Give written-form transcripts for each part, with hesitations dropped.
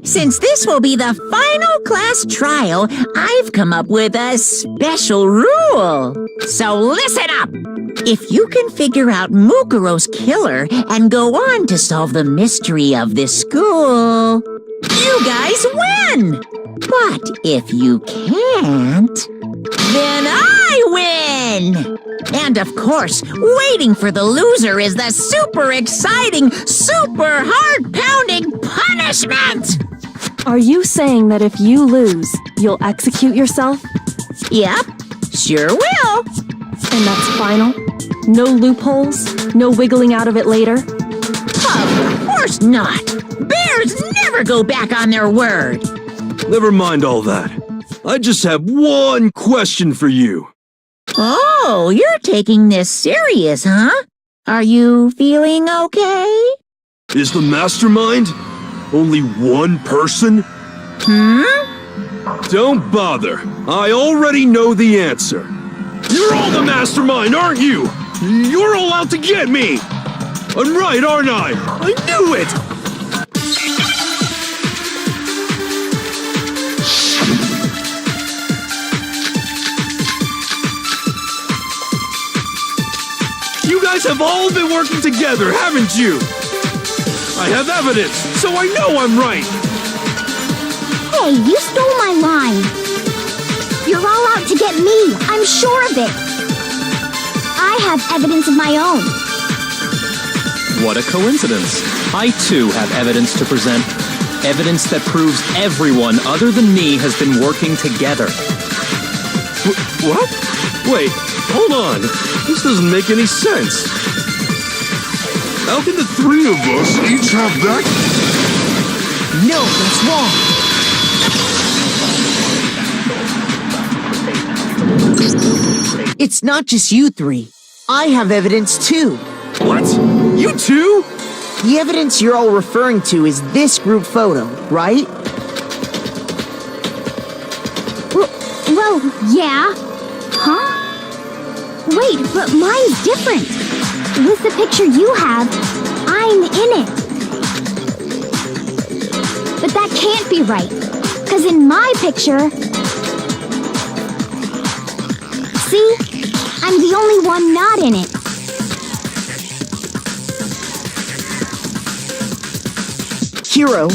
Since this will be the final class trial, I've come up with a special rule. So listen up! If you can figure out Mukuro's killer and go on to solve the mystery of this school, you guys win! But if you can't, then I win! And of course, waiting for the loser is the super exciting, super heart-pounding punishment! Are you saying that if you lose, you'll execute yourself? Yep, sure will. And that's final? No loopholes? No wiggling out of it later? Of course not! Bears never go back on their word! Never mind all that. I just have one question for you. Oh, you're taking this serious, huh? Are you feeling okay? Is the mastermind only one person? Don't bother. I already know the answer. You're all the mastermind, aren't you? You're all out to get me! I'm right, aren't I? I knew it! You guys have all been working together, haven't you? I have evidence, so I know I'm right! Hey, you stole my line! You're all out to get me, I'm sure of it! I have evidence of my own. What a coincidence. I too have evidence to present. Evidence that proves everyone other than me has been working together. What? Wait, hold on. This doesn't make any sense. How can the three of us each have that? No, that's wrong. It's not just you three. I have evidence too. What? You too? The evidence you're all referring to is this group photo, right? Well, yeah. Huh? Wait, but mine's different. With the picture you have, I'm in it. But that can't be right. 'Cause in my picture... See? I'm the only one not in it. Hiro,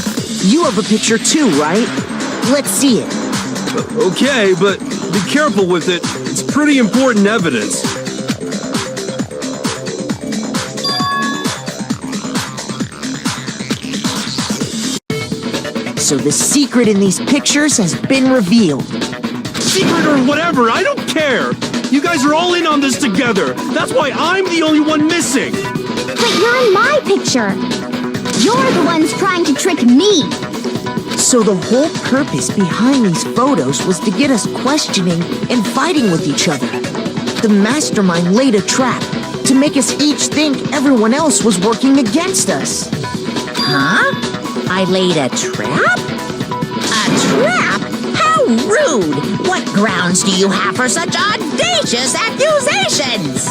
you have a picture too, right? Let's see it. Okay, but be careful with it. It's pretty important evidence. So the secret in these pictures has been revealed. Secret or whatever, I don't care! You guys are all in on this together! That's why I'm the only one missing! But you're in my picture. You're the ones trying to trick me. So the whole purpose behind these photos was to get us questioning and fighting with each other. The mastermind laid a trap to make us each think everyone else was working against us. Huh? I laid a trap? A trap? How rude! What grounds do you have for such audacious accusations?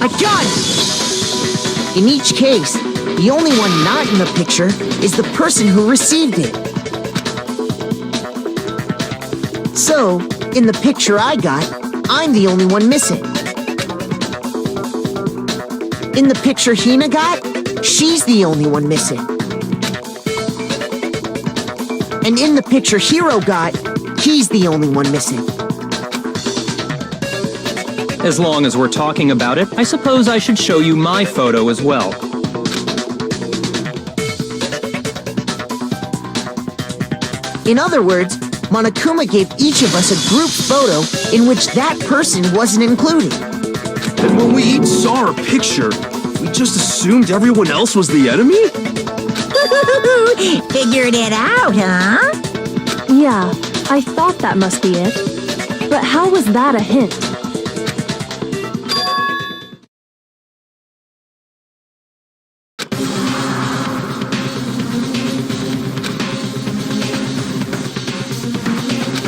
I got it! In each case, the only one not in the picture is the person who received it. So, in the picture I got, I'm the only one missing. In the picture Hina got, she's the only one missing. And in the picture Hiro got, he's the only one missing. As long as we're talking about it, I suppose I should show you my photo as well. In other words, Monokuma gave each of us a group photo in which that person wasn't included. And when we each saw our picture, we just assumed everyone else was the enemy? Figured it out, huh? Yeah, I thought that must be it. But how was that a hint?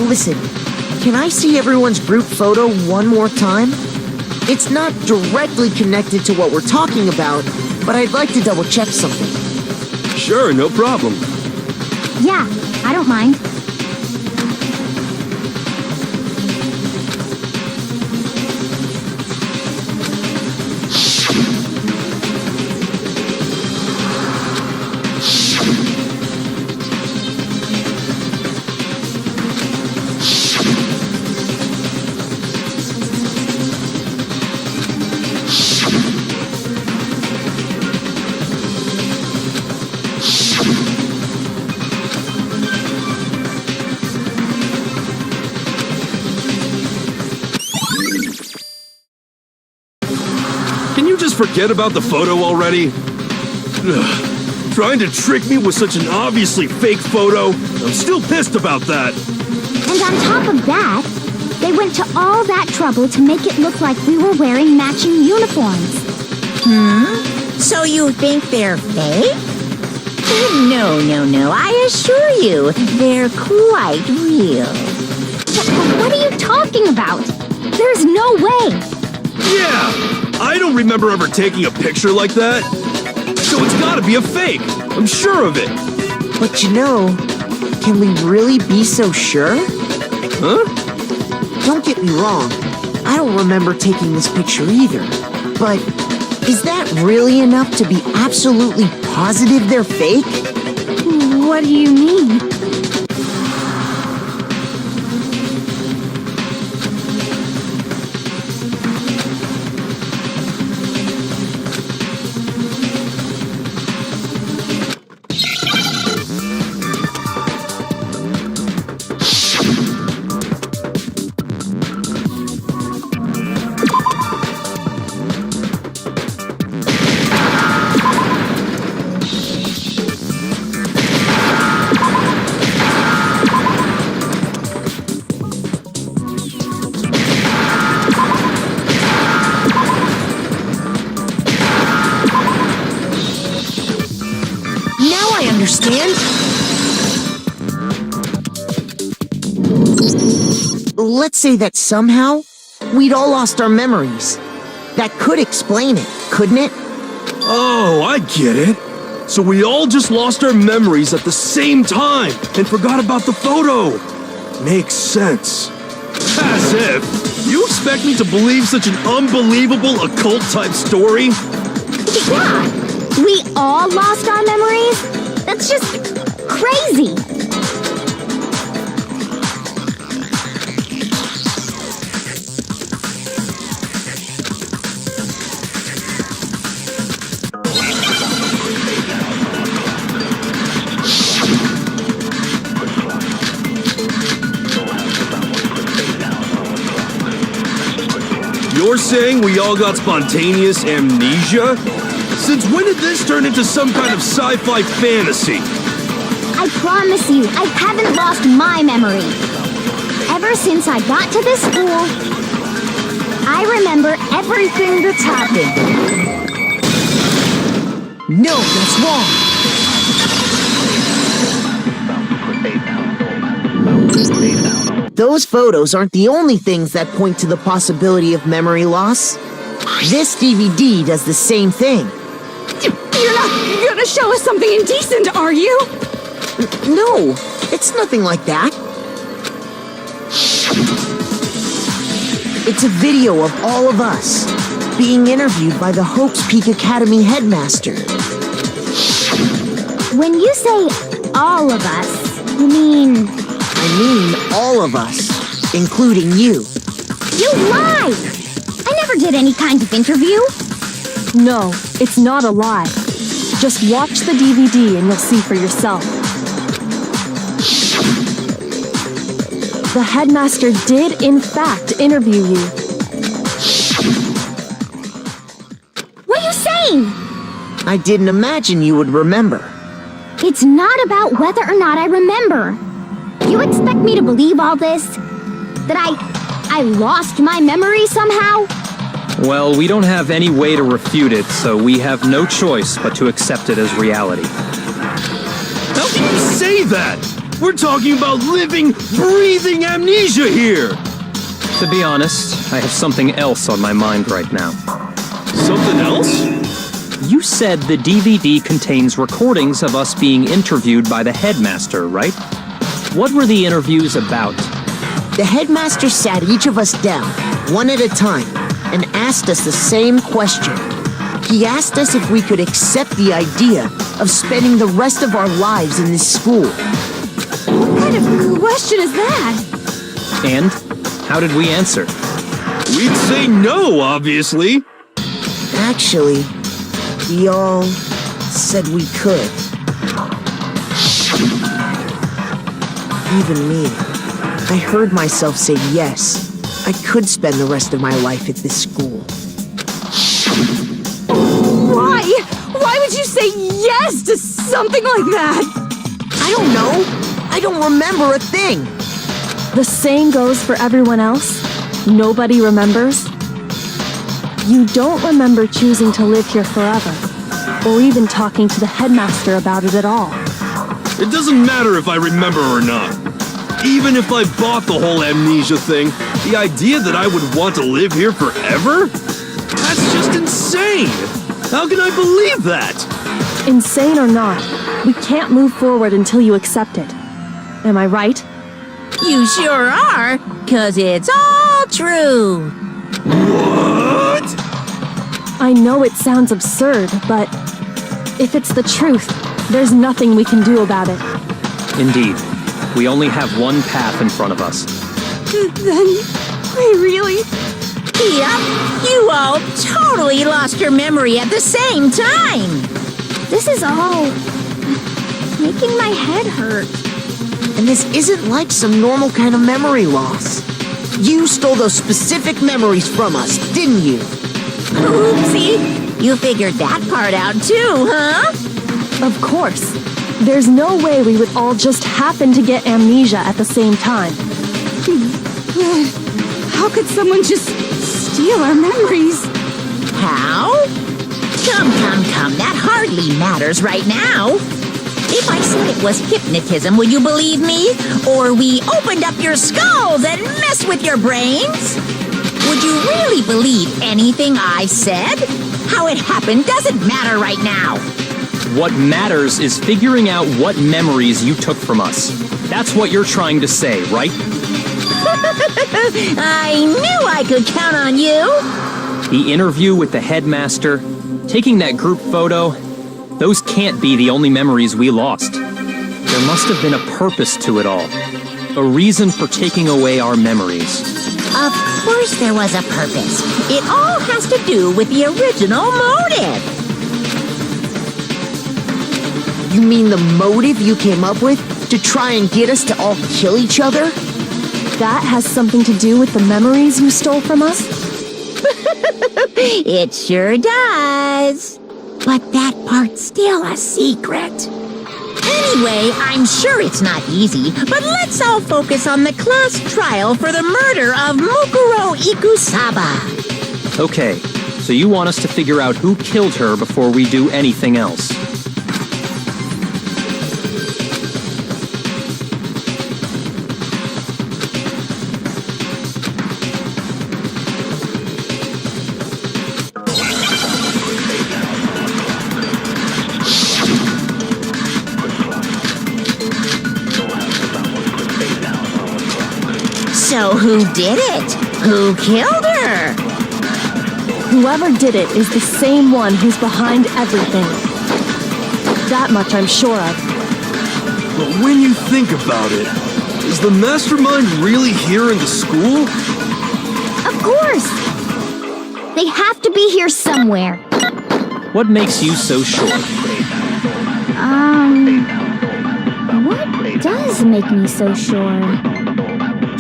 Listen, can I see everyone's group photo one more time? It's not directly connected to what we're talking about, but I'd like to double check something. Sure, no problem. Yeah, I don't mind. Can you just forget about the photo already? Ugh. Trying to trick me with such an obviously fake photo? I'm still pissed about that. And on top of that, they went to all that trouble to make it look like we were wearing matching uniforms. So you think they're fake? No, I assure you, they're quite real. What are you talking about? There's no way. Yeah! I don't remember ever taking a picture like that. So it's gotta be a fake. I'm sure of it. But you know, can we really be so sure? Huh? Don't get me wrong, I don't remember taking this picture either. But is that really enough to be absolutely positive they're fake? What do you mean? Understand? Let's say that somehow we'd all lost our memories. That could explain it, couldn't it? Oh, I get it. So we all just lost our memories at the same time and forgot about the photo. Makes sense. As if. You expect me to believe such an unbelievable occult-type story? Yeah, we all lost our memories? That's just crazy. You're saying we all got spontaneous amnesia? Since when did this turn into some kind of sci-fi fantasy? I promise you, I haven't lost my memory. Ever since I got to this school, I remember everything that's happened. No, that's wrong. Those photos aren't the only things that point to the possibility of memory loss. This DVD does the same thing. You're not gonna show us something indecent, are you? No, it's nothing like that. It's a video of all of us being interviewed by the Hope's Peak Academy headmaster. When you say all of us, you mean... I mean all of us, including you. You lied! I never did any kind of interview. No, it's not a lie. Just watch the DVD and you'll see for yourself. The headmaster did, in fact, interview you. What are you saying? I didn't imagine you would remember. It's not about whether or not I remember. You expect me to believe all this? That I lost my memory somehow? Well, we don't have any way to refute it, so we have no choice but to accept it as reality. How can you say that? We're talking about living, breathing amnesia here! To be honest, I have something else on my mind right now. Something else? You said the DVD contains recordings of us being interviewed by the headmaster, right? What were the interviews about? The headmaster sat each of us down, one at a time, and asked us the same question. He asked us if we could accept the idea of spending the rest of our lives in this school. What kind of question is that? And how did we answer? We'd say no, obviously. Actually, we all said we could. Even me. I heard myself say yes. I could spend the rest of my life at this school. Why? Why would you say yes to something like that? I don't know. I don't remember a thing. The same goes for everyone else? Nobody remembers? You don't remember choosing to live here forever, or even talking to the headmaster about it at all. It doesn't matter if I remember or not. Even if I bought the whole amnesia thing, the idea that I would want to live here forever? That's just insane! How can I believe that? Insane or not, we can't move forward until you accept it. Am I right? You sure are, 'cause it's all true. What? I know it sounds absurd, but if it's the truth, there's nothing we can do about it. Indeed. We only have one path in front of us. Then, we really... Yep, you all totally lost your memory at the same time. This is all making my head hurt. And this isn't like some normal kind of memory loss. You stole those specific memories from us, didn't you? Oopsie, you figured that part out too, huh? Of course. There's no way we would all just happen to get amnesia at the same time. How could someone just steal our memories? How? Come, that hardly matters right now. If I said it was hypnotism, would you believe me? Or we opened up your skulls and messed with your brains? Would you really believe anything I said? How it happened doesn't matter right now. What matters is figuring out what memories you took from us. That's what you're trying to say, right? I knew I could count on you. The interview with the headmaster, taking that group photo, those can't be the only memories we lost. There must have been a purpose to it all. A reason for taking away our memories. Of course there was a purpose. It all has to do with the original motive. You mean the motive you came up with to try and get us to all kill each other? That has something to do with the memories you stole from us? It sure does. But that part's still a secret. Anyway, I'm sure it's not easy, but let's all focus on the class trial for the murder of Mukuro Ikusaba. Okay, so you want us to figure out who killed her before we do anything else. So who did it? Who killed her? Whoever did it is the same one who's behind everything. That much I'm sure of. But when you think about it, is the mastermind really here in the school? Of course! They have to be here somewhere. What makes you so sure? What does make me so sure?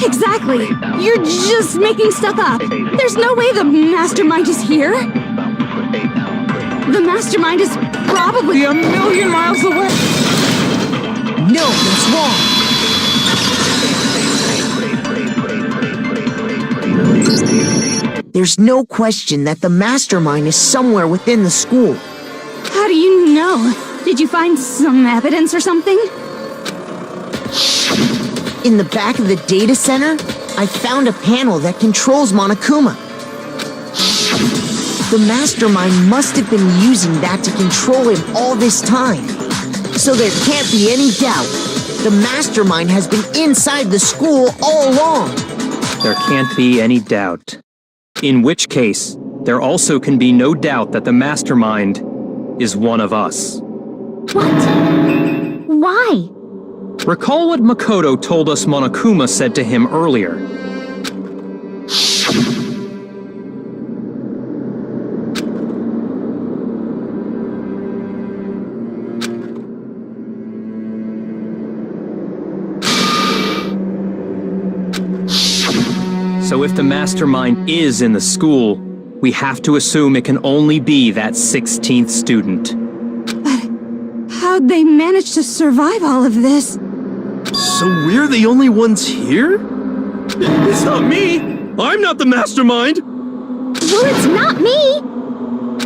Exactly! You're just making stuff up! There's no way the mastermind is here! The mastermind is probably a million miles away! No, that's wrong. There's no question that the mastermind is somewhere within the school. How do you know? Did you find some evidence or something? In the back of the data center, I found a panel that controls Monokuma. The mastermind must have been using that to control him all this time. So there can't be any doubt. The mastermind has been inside the school all along. There can't be any doubt. In which case, there also can be no doubt that the mastermind is one of us. What? Why? Recall what Makoto told us Monokuma said to him earlier. So if the mastermind is in the school, we have to assume it can only be that 16th student. How'd they manage to survive all of this? So we're the only ones here? It's not me! I'm not the mastermind! Well, it's not me!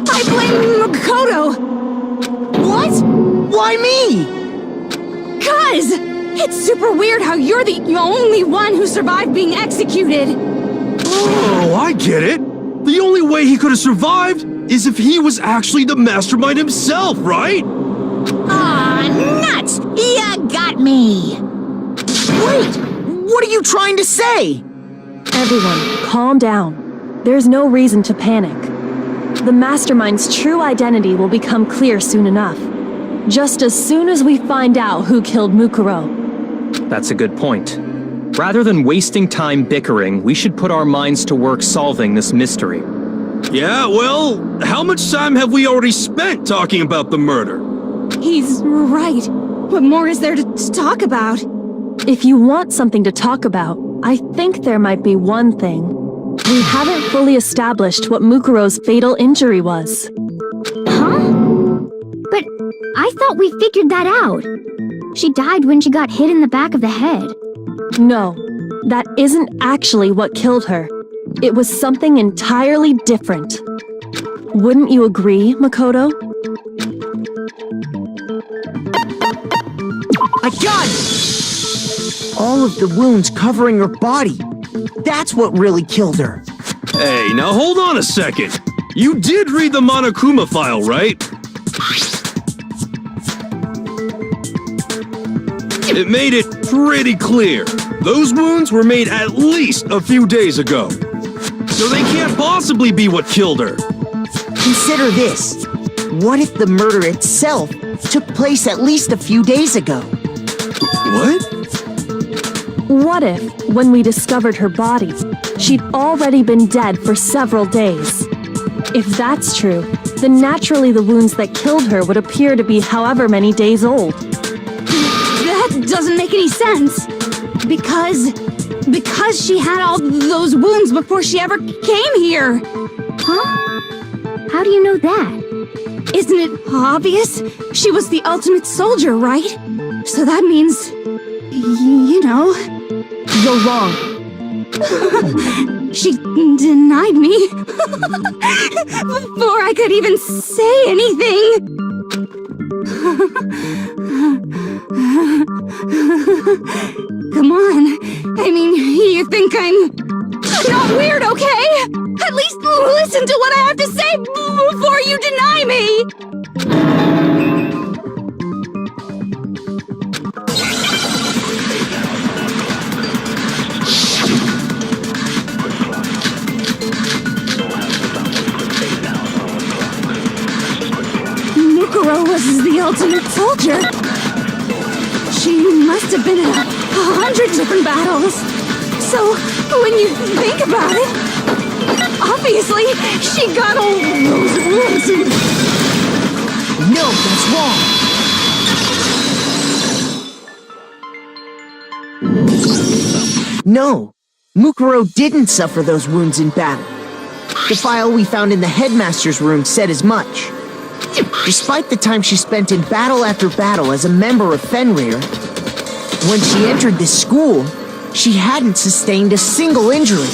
I blame Makoto! What? Why me? 'Cause it's super weird how you're the only one who survived being executed. Oh, I get it! The only way he could have survived is if he was actually the mastermind himself, right? Aw, nuts! You got me! Wait! What are you trying to say? Everyone, calm down. There's no reason to panic. The mastermind's true identity will become clear soon enough. Just as soon as we find out who killed Mukuro. That's a good point. Rather than wasting time bickering, we should put our minds to work solving this mystery. Yeah, well, how much time have we already spent talking about the murder? He's right. What more is there to talk about? If you want something to talk about, I think there might be one thing. We haven't fully established what Mukuro's fatal injury was. Huh? But I thought we figured that out. She died when she got hit in the back of the head. No, that isn't actually what killed her. It was something entirely different. Wouldn't you agree, Makoto? I got it! All of the wounds covering her body. That's what really killed her. Hey, now hold on a second. You did read the Monokuma file, right? It made it pretty clear. Those wounds were made at least a few days ago. So they can't possibly be what killed her. Consider this. What if the murder itself took place at least a few days ago? What? What if, when we discovered her body, she'd already been dead for several days? If that's true, then naturally the wounds that killed her would appear to be however many days old. That doesn't make any sense. Because she had all those wounds before she ever came here. Huh? How do you know that? Isn't it obvious? She was the ultimate soldier, right? So that means, you know... You're wrong. She denied me before I could even say anything. Come on. I mean, you think I'm not weird, okay? At least listen to what I have to say before you deny me. Mukuro was the ultimate soldier. She must have been in 100 different battles. So, when you think about it, obviously, she got all those wounds and... No, that's wrong. No, Mukuro didn't suffer those wounds in battle. The file we found in the headmaster's room said as much. Despite the time she spent in battle after battle as a member of Fenrir, when she entered this school, she hadn't sustained a single injury.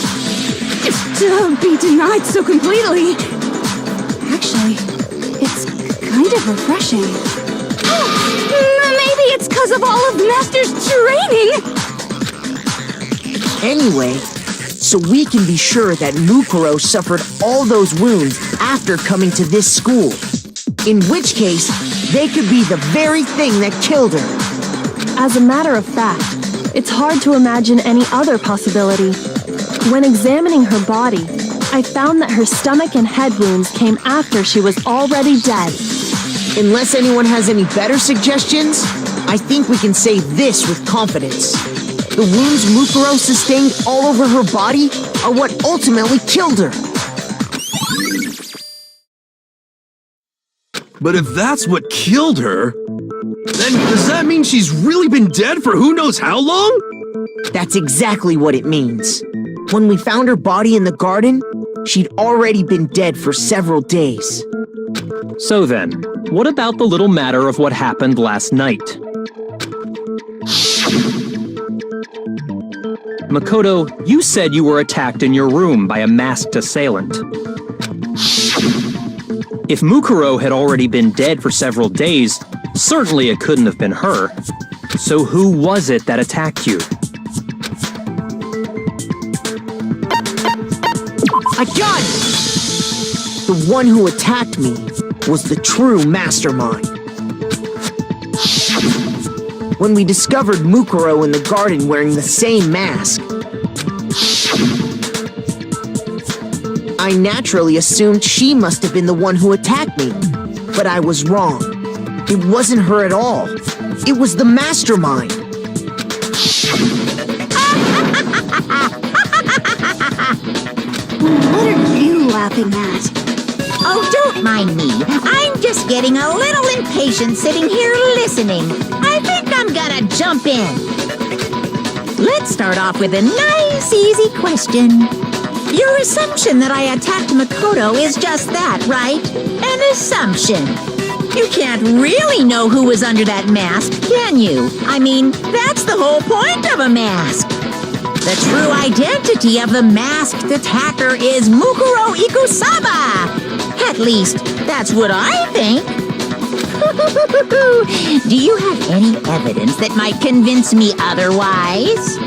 To be denied so completely... Actually, it's kind of refreshing. Maybe it's because of all of Master's training! Anyway, so we can be sure that Mukuro suffered all those wounds after coming to this school. In which case, they could be the very thing that killed her. As a matter of fact, it's hard to imagine any other possibility. When examining her body, I found that her stomach and head wounds came after she was already dead. Unless anyone has any better suggestions, I think we can say this with confidence. The wounds Mukuro sustained all over her body are what ultimately killed her. But if that's what killed her, then does that mean she's really been dead for who knows how long? That's exactly what it means. When we found her body in the garden, she'd already been dead for several days. So then, what about the little matter of what happened last night? Makoto, you said you were attacked in your room by a masked assailant. If Mukuro had already been dead for several days, certainly it couldn't have been her. So who was it that attacked you? I got it! The one who attacked me was the true mastermind. When we discovered Mukuro in the garden wearing the same mask, I naturally assumed she must have been the one who attacked me. But I was wrong. It wasn't her at all. It was the mastermind. What are you laughing at? Oh, don't mind me. I'm just getting a little impatient sitting here listening. I think I'm gonna jump in. Let's start off with a nice, easy question. Your assumption that I attacked Makoto is just that, right? An assumption. You can't really know who was under that mask, can you? I mean, that's the whole point of a mask. The true identity of the masked attacker is Mukuro Ikusaba. At least, that's what I think. Do you have any evidence that might convince me otherwise?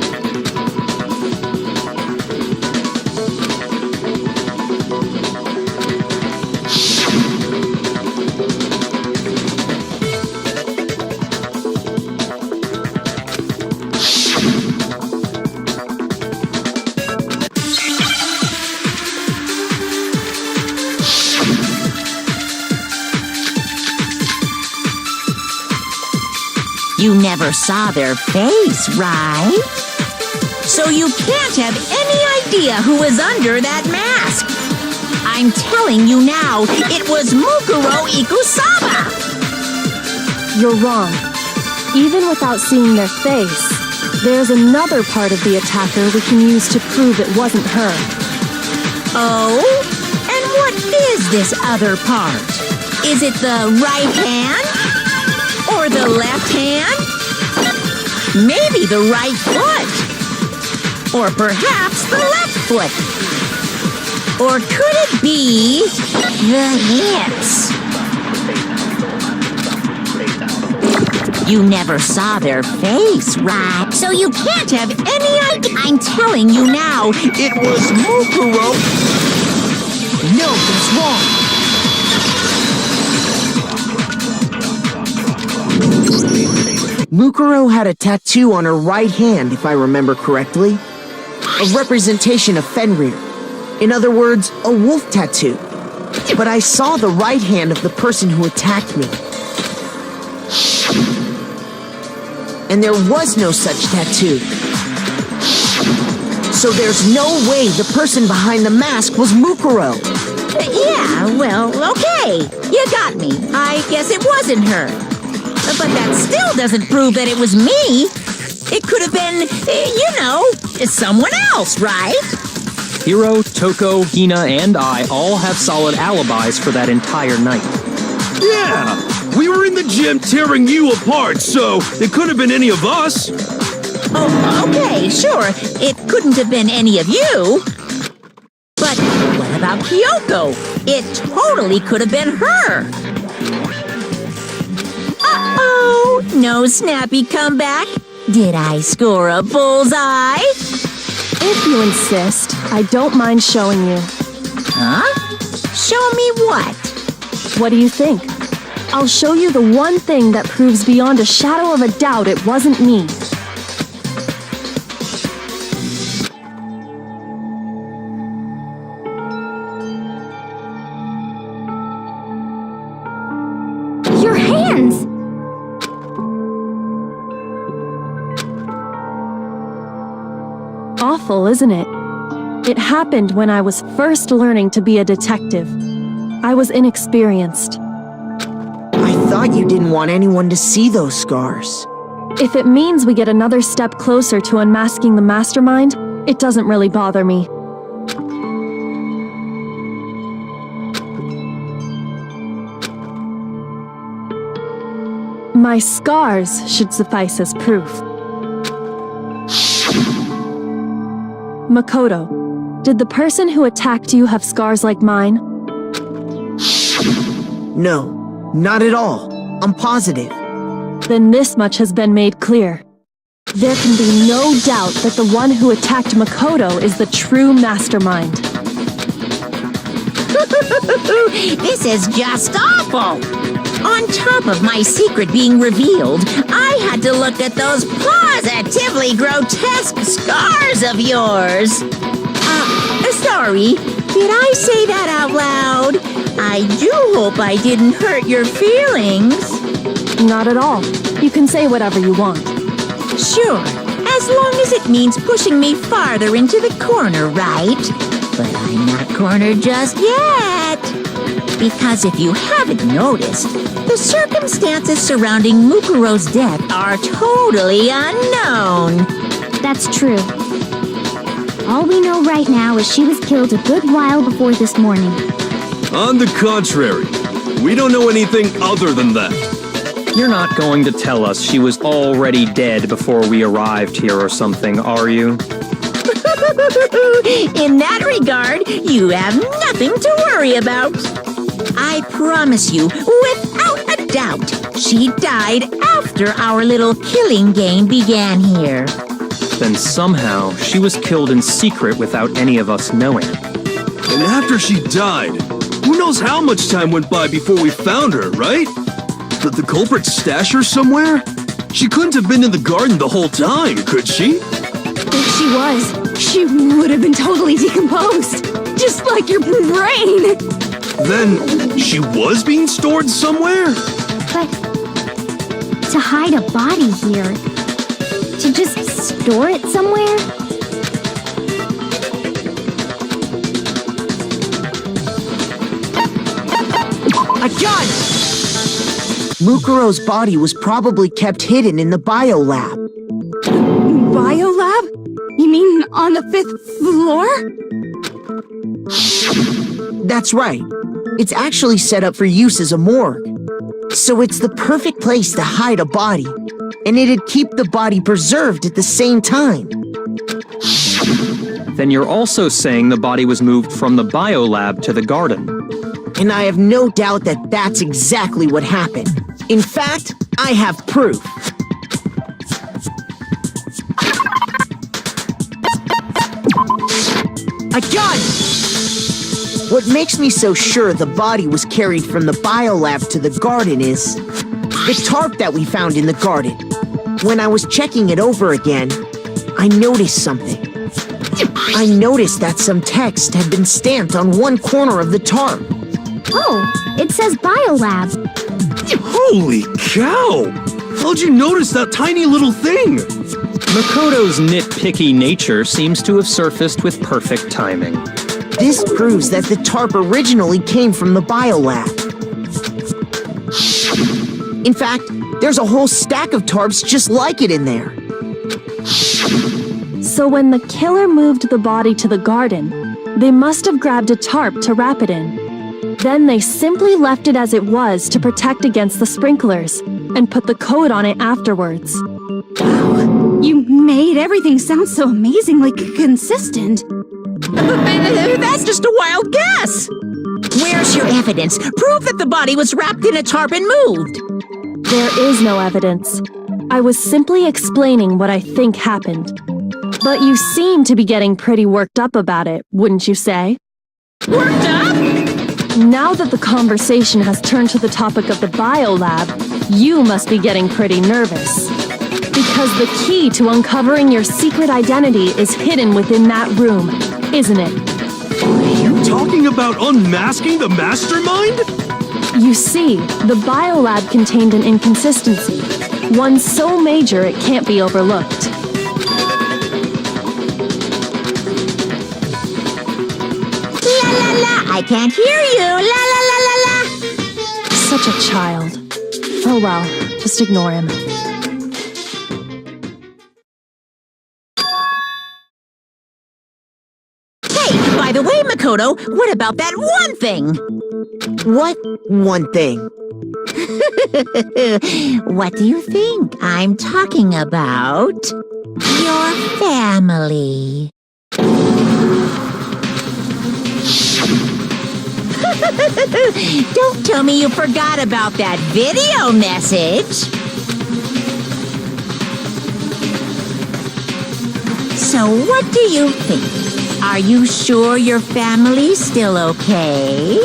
You never saw their face, right? So you can't have any idea who was under that mask. I'm telling you now, it was Mukuro Ikusaba. You're wrong. Even without seeing their face, there's another part of the attacker we can use to prove it wasn't her. Oh? And what is this other part? Is it the right hand? Or the left hand? Maybe the right foot? Or perhaps the left foot? Or could it be the hips? You never saw their face, right? So you can't have any idea. I'm telling you now, It was Mukuro! No, that's wrong. Mukuro had a tattoo on her right hand, if I remember correctly. A representation of Fenrir. In other words, a wolf tattoo. But I saw the right hand of the person who attacked me. And there was no such tattoo. So there's no way the person behind the mask was Mukuro. yeah, well, okay. You got me. I guess it wasn't her. But that still doesn't prove that it was me. It could have been, someone else, right? Hiro, Toko, Hina, and I all have solid alibis for that entire night. Yeah! We were in the gym tearing you apart, so it could have been any of us. Oh, okay, sure. It couldn't have been any of you. But what about Kyoko? It totally could have been her. Oh, no snappy comeback? Did I score a bullseye? If you insist, I don't mind showing you. Huh? Show me what? What do you think? I'll show you the one thing that proves beyond a shadow of a doubt it wasn't me. Your hands! Awful, isn't it? It happened when I was first learning to be a detective. I was inexperienced. I thought you didn't want anyone to see those scars. If it means we get another step closer to unmasking the mastermind, it doesn't really bother me. My scars should suffice as proof. Makoto, did the person who attacked you have scars like mine? No, not at all. I'm positive. Then this much has been made clear. There can be no doubt that the one who attacked Makoto is the true mastermind. This is just awful! On top of my secret being revealed, I had to look at those positively grotesque scars of yours. Sorry, did I say that out loud? I do hope I didn't hurt your feelings. Not at all. You can say whatever you want. Sure, as long as it means pushing me farther into the corner, right? But I'm not cornered just yet. Because if you haven't noticed, the circumstances surrounding Mukuro's death are totally unknown. That's true. All we know right now is she was killed a good while before this morning. On the contrary, we don't know anything other than that. You're not going to tell us she was already dead before we arrived here or something, are you? In that regard, you have nothing to worry about. I promise you, without a doubt, she died after our little killing game began here. Then somehow she was killed in secret without any of us knowing. And after she died, who knows how much time went by before we found her, right? Did the culprit stash her somewhere? She couldn't have been in the garden the whole time, could she? If she was, she would have been totally decomposed. Just like your brain. Then she was being stored somewhere? But to hide a body here, to just store it somewhere? A gun! Mukuro's body was probably kept hidden in the biolab. Biolab? You mean on the 5th floor? That's right. It's actually set up for use as a morgue. So it's the perfect place to hide a body. And it'd keep the body preserved at the same time. Then you're also saying the body was moved from the biolab to the garden. And I have no doubt that that's exactly what happened. In fact, I have proof. A gun! What makes me so sure the body was carried from the biolab to the garden is the tarp that we found in the garden. When I was checking it over again, I noticed something. I noticed that some text had been stamped on one corner of the tarp. Oh, it says Biolab. Holy cow! How'd you notice that tiny little thing? Makoto's nitpicky nature seems to have surfaced with perfect timing. This proves that the tarp originally came from the biolab. In fact, there's a whole stack of tarps just like it in there. So when the killer moved the body to the garden, they must have grabbed a tarp to wrap it in. Then they simply left it as it was to protect against the sprinklers, and put the coat on it afterwards. You made everything sound so amazingly consistent. That's just a wild guess. Where's your evidence? Prove that the body was wrapped in a tarp and moved. There is no evidence. I was simply explaining what I think happened. But you seem to be getting pretty worked up about it, wouldn't you say? Worked up? Now that the conversation has turned to the topic of the biolab, you must be getting pretty nervous. Because the key to uncovering your secret identity is hidden within that room, isn't it? You talking about unmasking the mastermind? You see, the biolab contained an inconsistency, one so major it can't be overlooked. La la la, I can't hear you. La la la la la. Such a child. Oh well, just ignore him. Hey, by the way, Makoto, what about that one thing? What one thing? What do you think I'm talking about? Your family. Don't tell me you forgot about that video message. So what do you think? Are you sure your family's still okay?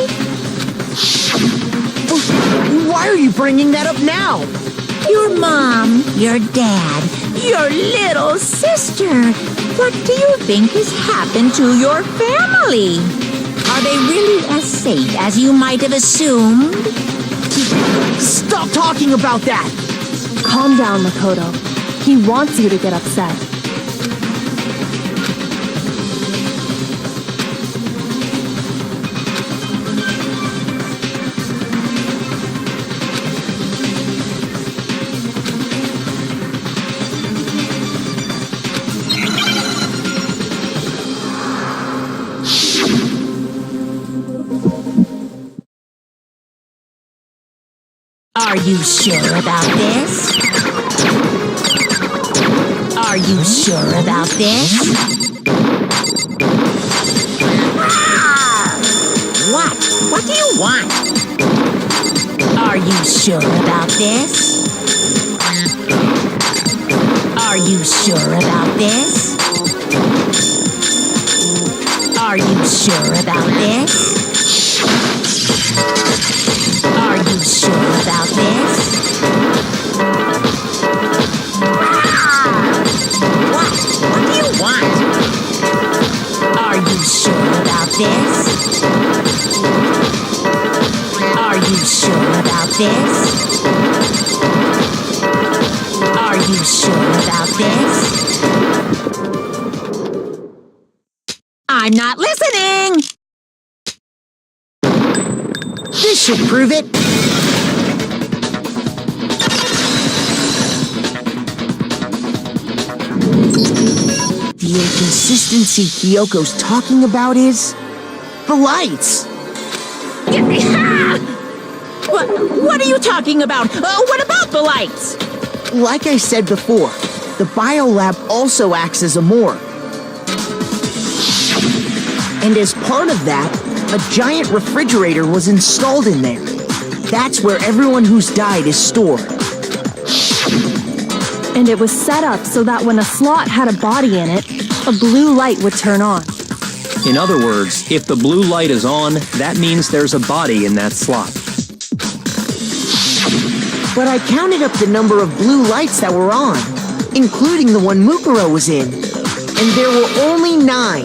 Why are you bringing that up now? Your mom, your dad, your little sister. What do you think has happened to your family? Are they really as safe as you might have assumed? Stop talking about that! Calm down, Makoto. He wants you to get upset. Are you sure about this? Are you sure about this? What? What do you want? Are you sure about this? Are you sure about this? Are you sure about this? Are you sure about this? What? What do you want? Are you sure about this? Are you sure about this? Are you sure about this? I'm not listening! This should prove it. The inconsistency Kyoko's talking about is the lights. What are you talking about? What about the lights? Like I said before, the biolab also acts as a morgue. And as part of that, a giant refrigerator was installed in there. That's where everyone who's died is stored. And it was set up so that when a slot had a body in it, a blue light would turn on. In other words, if the blue light is on, that means there's a body in that slot. But I counted up the number of blue lights that were on, including the one Mukuro was in, and there were only 9.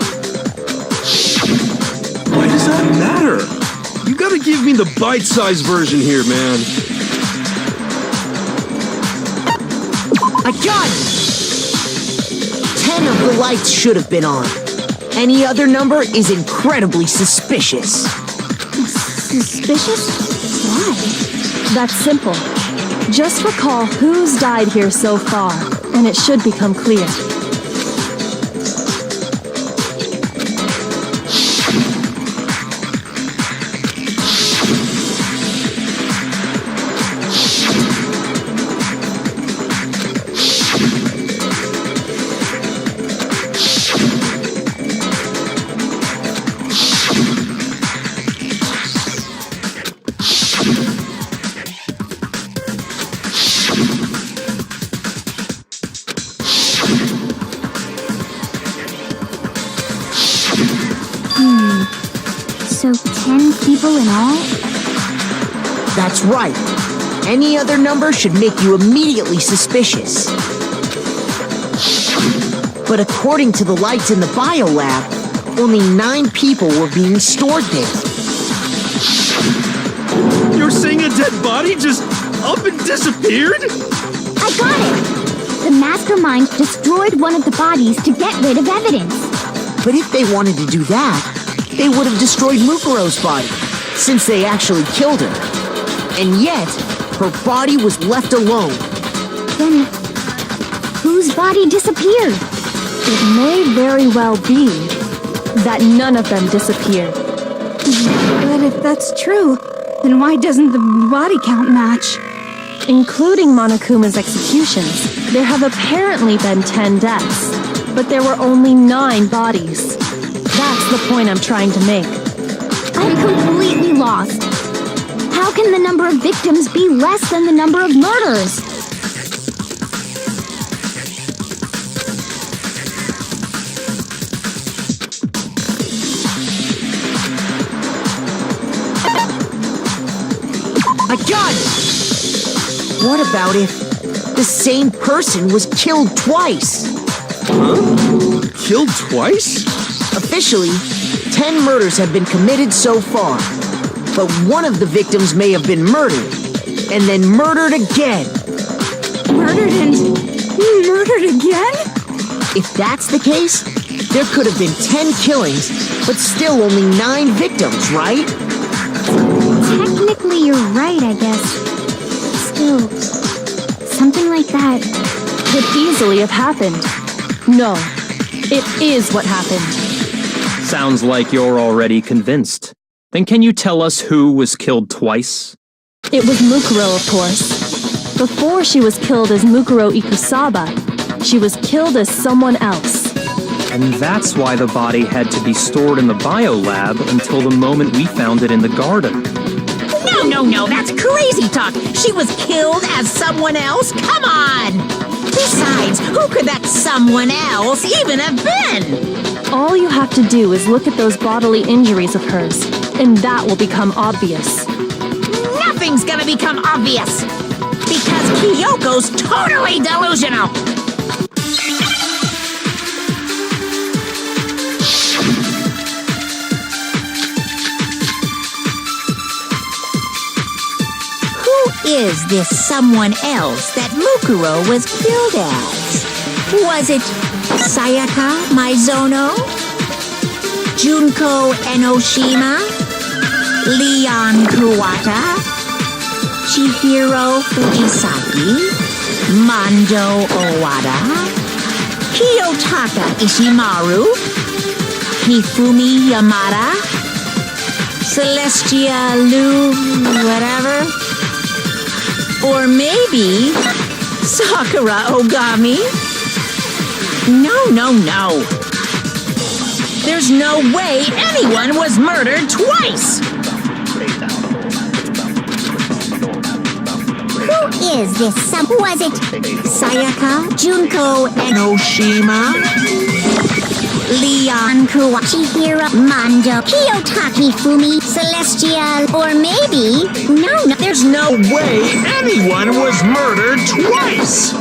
Why does that matter? You gotta give me the bite-sized version here, man. I got it! 10 of the lights should have been on. Any other number is incredibly suspicious. Suspicious? Why? That's simple. Just recall who's died here so far, and it should become clear. people in all? That's right. Any other number should make you immediately suspicious. But according to the lights in the biolab, only 9 people were being stored there. You're saying a dead body just up and disappeared? I got it! The mastermind destroyed one of the bodies to get rid of evidence. But if they wanted to do that, they would have destroyed Mukuro's body, since they actually killed her. And yet, her body was left alone. Then, whose body disappeared? It may very well be that none of them disappeared. But if that's true, then why doesn't the body count match? Including Monokuma's executions, there have apparently been 10 deaths, but there were only 9 bodies. That's the point I'm trying to make. I'm completely lost. How can the number of victims be less than the number of murders? I got it! What about if the same person was killed twice? Killed twice? Officially, 10 murders have been committed so far. But one of the victims may have been murdered, and then murdered again. Murdered and murdered again? If that's the case, there could have been 10 killings, but still only 9 victims, right? Technically, you're right, I guess. Still, something like that. Could easily have happened. No, it is what happened. Sounds like you're already convinced. Then can you tell us who was killed twice? It was Mukuro, of course. Before she was killed as Mukuro Ikusaba, she was killed as someone else. And that's why the body had to be stored in the biolab until the moment we found it in the garden. No, that's crazy talk. She was killed as someone else? Come on! Besides, who could that someone else even have been? All you have to do is look at those bodily injuries of hers, and that will become obvious. Nothing's gonna become obvious. Because Kyoko's totally delusional. Who is this someone else that Mukuro was killed as? Was it Sayaka Maizono? Junko Enoshima? Leon Kuwata? Chihiro Fujisaki? Mando Owada? Kiyotaka Ishimaru? Hifumi Yamada? Celestia Lu... whatever? Or maybe Sakura Ogami? No. There's no way anyone was murdered twice! Who is this was it Sayaka, Junko, Enoshima, Leon, Chihiro, Mando, Kiyotaki, Fumi, Celestial, or maybe... No, There's no way anyone was murdered twice!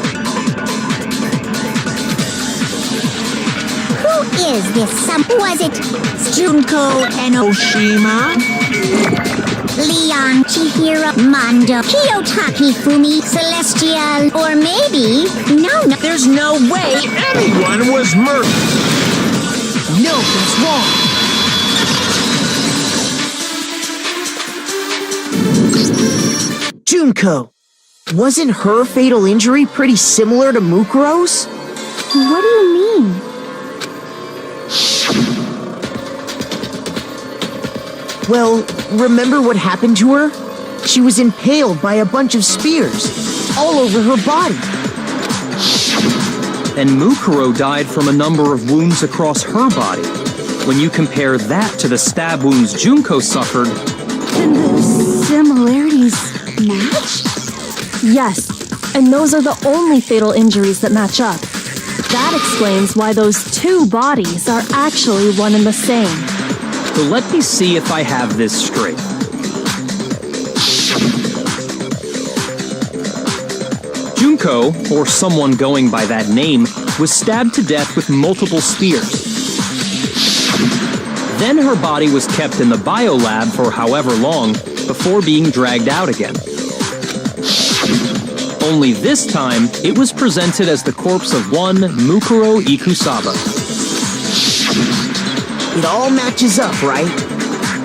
Who is this was it Junko, Enoshima, Leon, Chihiro, Mando, Kiyotaki, Fumi, Celestial, or maybe... No, There's no way Anyone was murdered! No, that's wrong. Junko, wasn't her fatal injury pretty similar to Mukuro's? What do you mean? Well, remember what happened to her? She was impaled by a bunch of spears, all over her body. And Mukuro died from a number of wounds across her body. When you compare that to the stab wounds Junko suffered... Then the similarities match? Yes, and those are the only fatal injuries that match up. That explains why those 2 bodies are actually one and the same. So let me see if I have this straight. Junko, or someone going by that name, was stabbed to death with multiple spears. Then her body was kept in the biolab for however long before being dragged out again. Only this time, it was presented as the corpse of one Mukuro Ikusaba. It all matches up, right?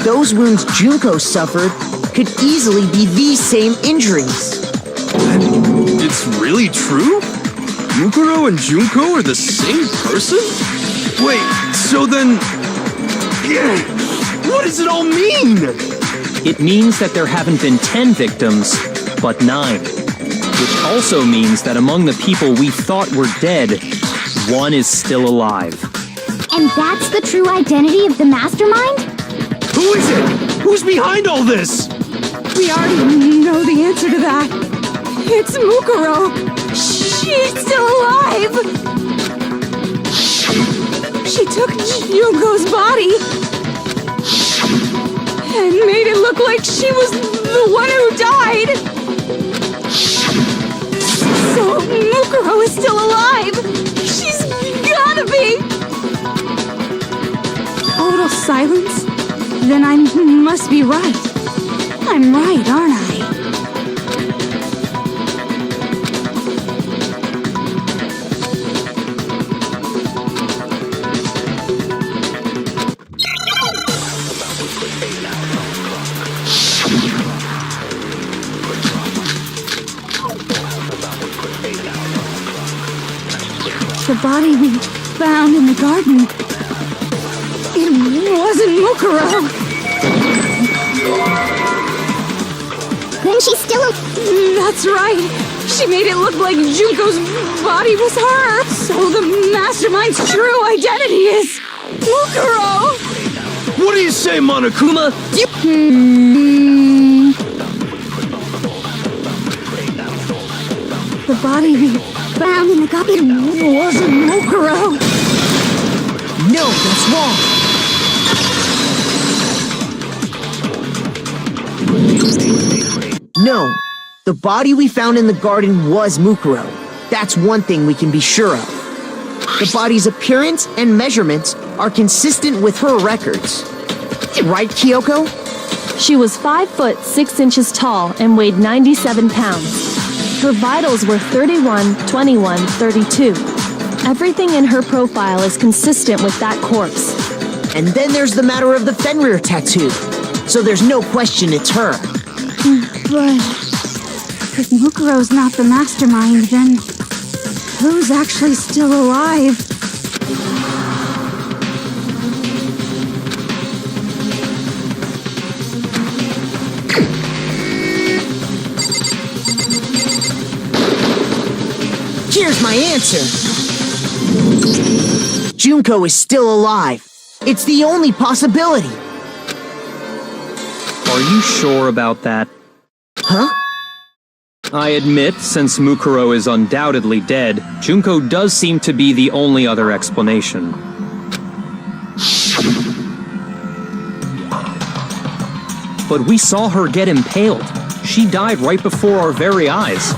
Those wounds Junko suffered could easily be these same injuries. It's really true? Mukuro and Junko are the same person? Wait, so then... Yeah, what does it all mean? It means that there haven't been 10 victims, but 9. Which also means that among the people we thought were dead, one is still alive. And that's the true identity of the mastermind? Who is it? Who's behind all this? We already know the answer to that. It's Mukuro. She's still alive. She took Junko's body and made it look like she was the one who died. So Mukuro is still alive. She's gotta be. Total silence? Then I must be right. I'm right, aren't I? The body we found in the garden. It wasn't Mukuro. Then she's still That's right. She made it look like Junko's body was her. So the mastermind's true identity is Mukuro. What do you say, Monokuma? The body we found in the garden wasn't Mukuro. No, that's wrong. No, the body we found in the garden was Mukuro. That's one thing we can be sure of. The body's appearance and measurements are consistent with her records. Right, Kyoko? She was 5 foot 6 inches tall and weighed 97 pounds. Her vitals were 31, 21, 32. Everything in her profile is consistent with that corpse. And then there's the matter of the Fenrir tattoo. So there's no question it's her. But if Mukuro's not the mastermind, then who's actually still alive? Here's my answer. Junko is still alive. It's the only possibility. Are you sure about that? Huh? I admit, since Mukuro is undoubtedly dead, Junko does seem to be the only other explanation. But we saw her get impaled. She died right before our very eyes.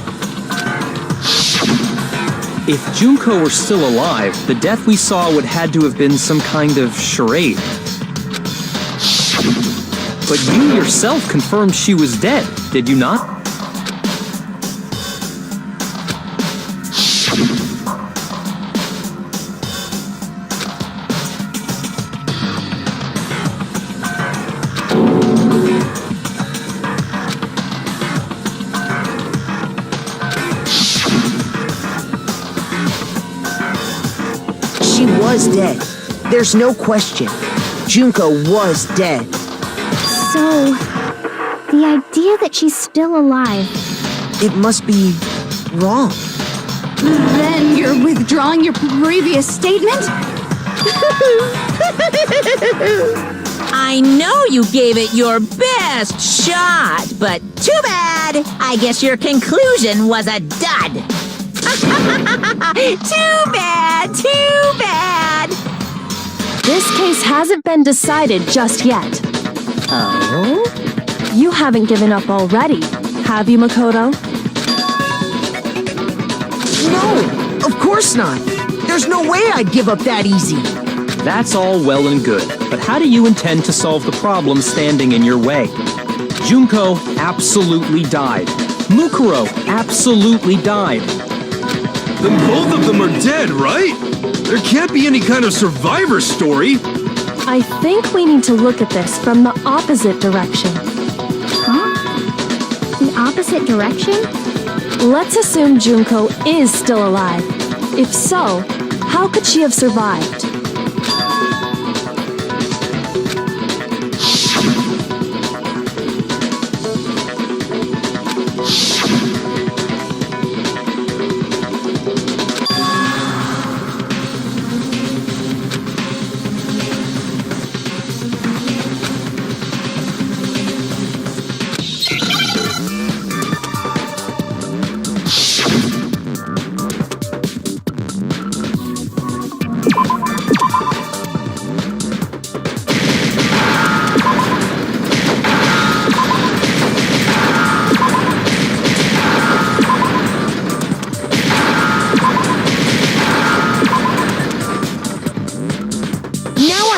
If Junko were still alive, the death we saw would had to have been some kind of charade. But you yourself confirmed she was dead, did you not? She was dead. There's no question. Junko was dead. So, the idea that she's still alive. It must be wrong. Then you're withdrawing your previous statement? I know you gave it your best shot, but too bad. I guess your conclusion was a dud. Too bad, too bad. This case hasn't been decided just yet. Oh? You haven't given up already, have you, Makoto? No, of course not. There's no way I'd give up that easy. That's all well and good, but how do you intend to solve the problem standing in your way? Junko absolutely died. Mukuro absolutely died. Then both of them are dead, right? There can't be any kind of survivor story. I think we need to look at this from the opposite direction. Huh? The opposite direction? Let's assume Junko is still alive. If so, how could she have survived?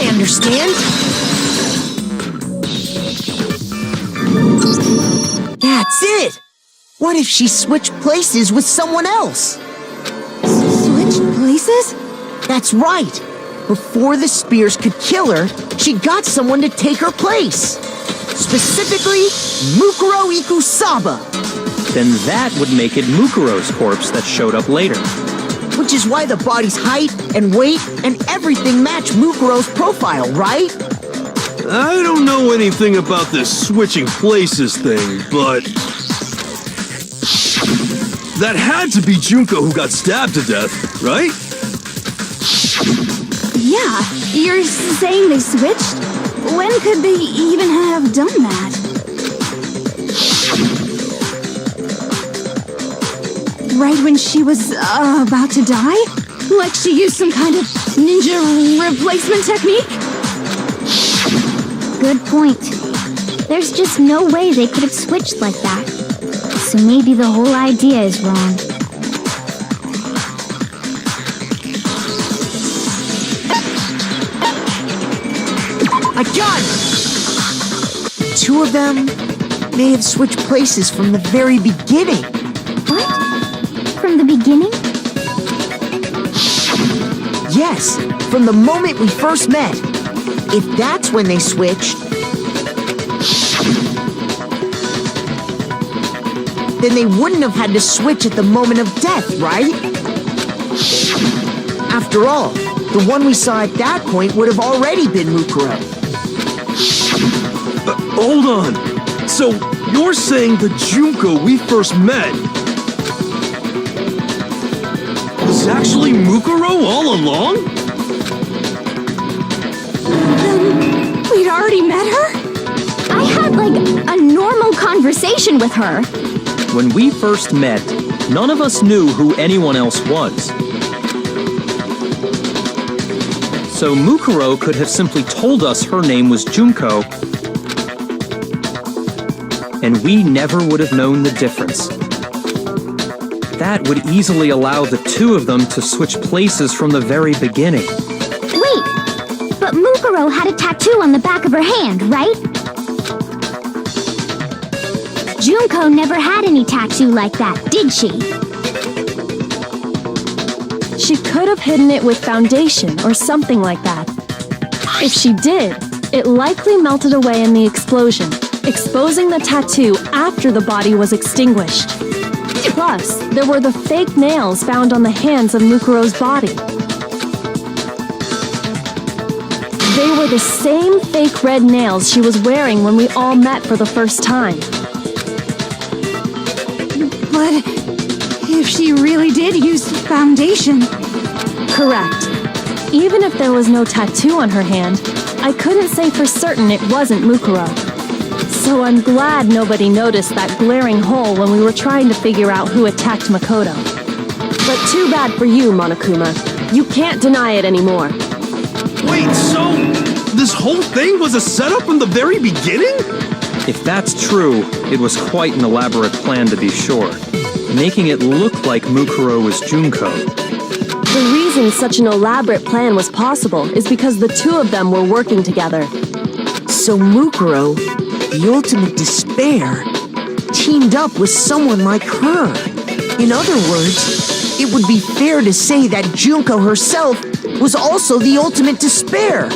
Understand? That's it! What if she switched places with someone else? Switched places? That's right! Before the spears could kill her, she got someone to take her place. Specifically, Mukuro Ikusaba. Then that would make it Mukuro's corpse that showed up later. Which is why the body's height and weight and everything match Mukuro's profile, right? I don't know anything about this switching places thing, but... that had to be Junko who got stabbed to death, right? Yeah, you're saying they switched? When could they even have done that? Right when she was about to die? Like she used some kind of ninja replacement technique? Good point. There's just no way they could have switched like that. So maybe the whole idea is wrong. I got it! Two of them may have switched places from the very beginning. What? From the beginning? Yes, from the moment we first met. If that's when they switched, then they wouldn't have had to switch at the moment of death, right? After all, the one we saw at that point would have already been Mukuro. Hold on. So, you're saying the Junko we first met was actually Mukuro all along? Then we'd already met her? I had like a normal conversation with her. When we first met, none of us knew who anyone else was. So Mukuro could have simply told us her name was Junko, and we never would have known the difference. That would easily allow the two of them to switch places from the very beginning. Wait, but Mukuro had a tattoo on the back of her hand, right? Junko never had any tattoo like that, did she? She could have hidden it with foundation or something like that. If she did, it likely melted away in the explosion, exposing the tattoo after the body was extinguished. Plus, there were the fake nails found on the hands of Mukuro's body. They were the same fake red nails she was wearing when we all met for the first time. But if she really did use foundation... Correct. Even if there was no tattoo on her hand, I couldn't say for certain it wasn't Mukuro. So I'm glad nobody noticed that glaring hole when we were trying to figure out who attacked Makoto. But too bad for you, Monokuma. You can't deny it anymore. Wait, so this whole thing was a setup from the very beginning? If that's true, it was quite an elaborate plan to be sure, making it look like Mukuro was Junko. The reason such an elaborate plan was possible is because the two of them were working together. So Mukuro, the ultimate despair, teamed up with someone like her. In other words, it would be fair to say that Junko herself was also the ultimate despair.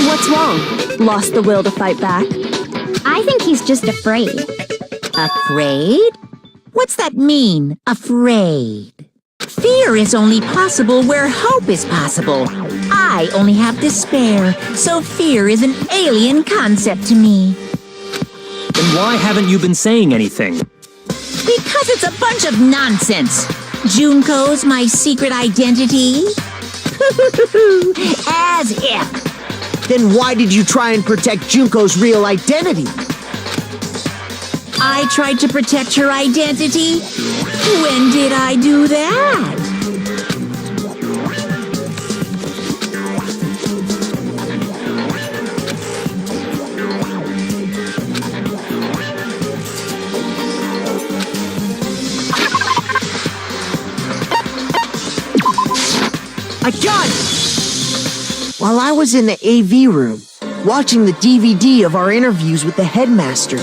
What's wrong? Lost the will to fight back? I think he's just afraid. Afraid? What's that mean, afraid? Fear is only possible where hope is possible. I only have despair, so fear is an alien concept to me. Then why haven't you been saying anything? Because it's a bunch of nonsense. Junko's my secret identity? As if. Then why did you try and protect Junko's real identity? I tried to protect her identity? When did I do that? I got it! While I was in the AV room, watching the DVD of our interviews with the headmaster,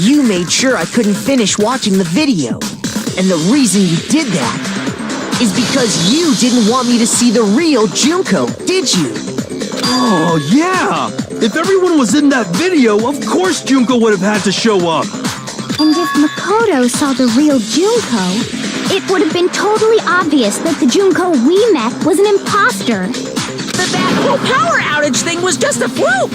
you made sure I couldn't finish watching the video. And the reason you did that is because you didn't want me to see the real Junko, did you? Oh, yeah! If everyone was in that video, of course Junko would have had to show up. And if Makoto saw the real Junko, it would have been totally obvious that the Junko we met was an imposter. That whole power outage thing was just a fluke!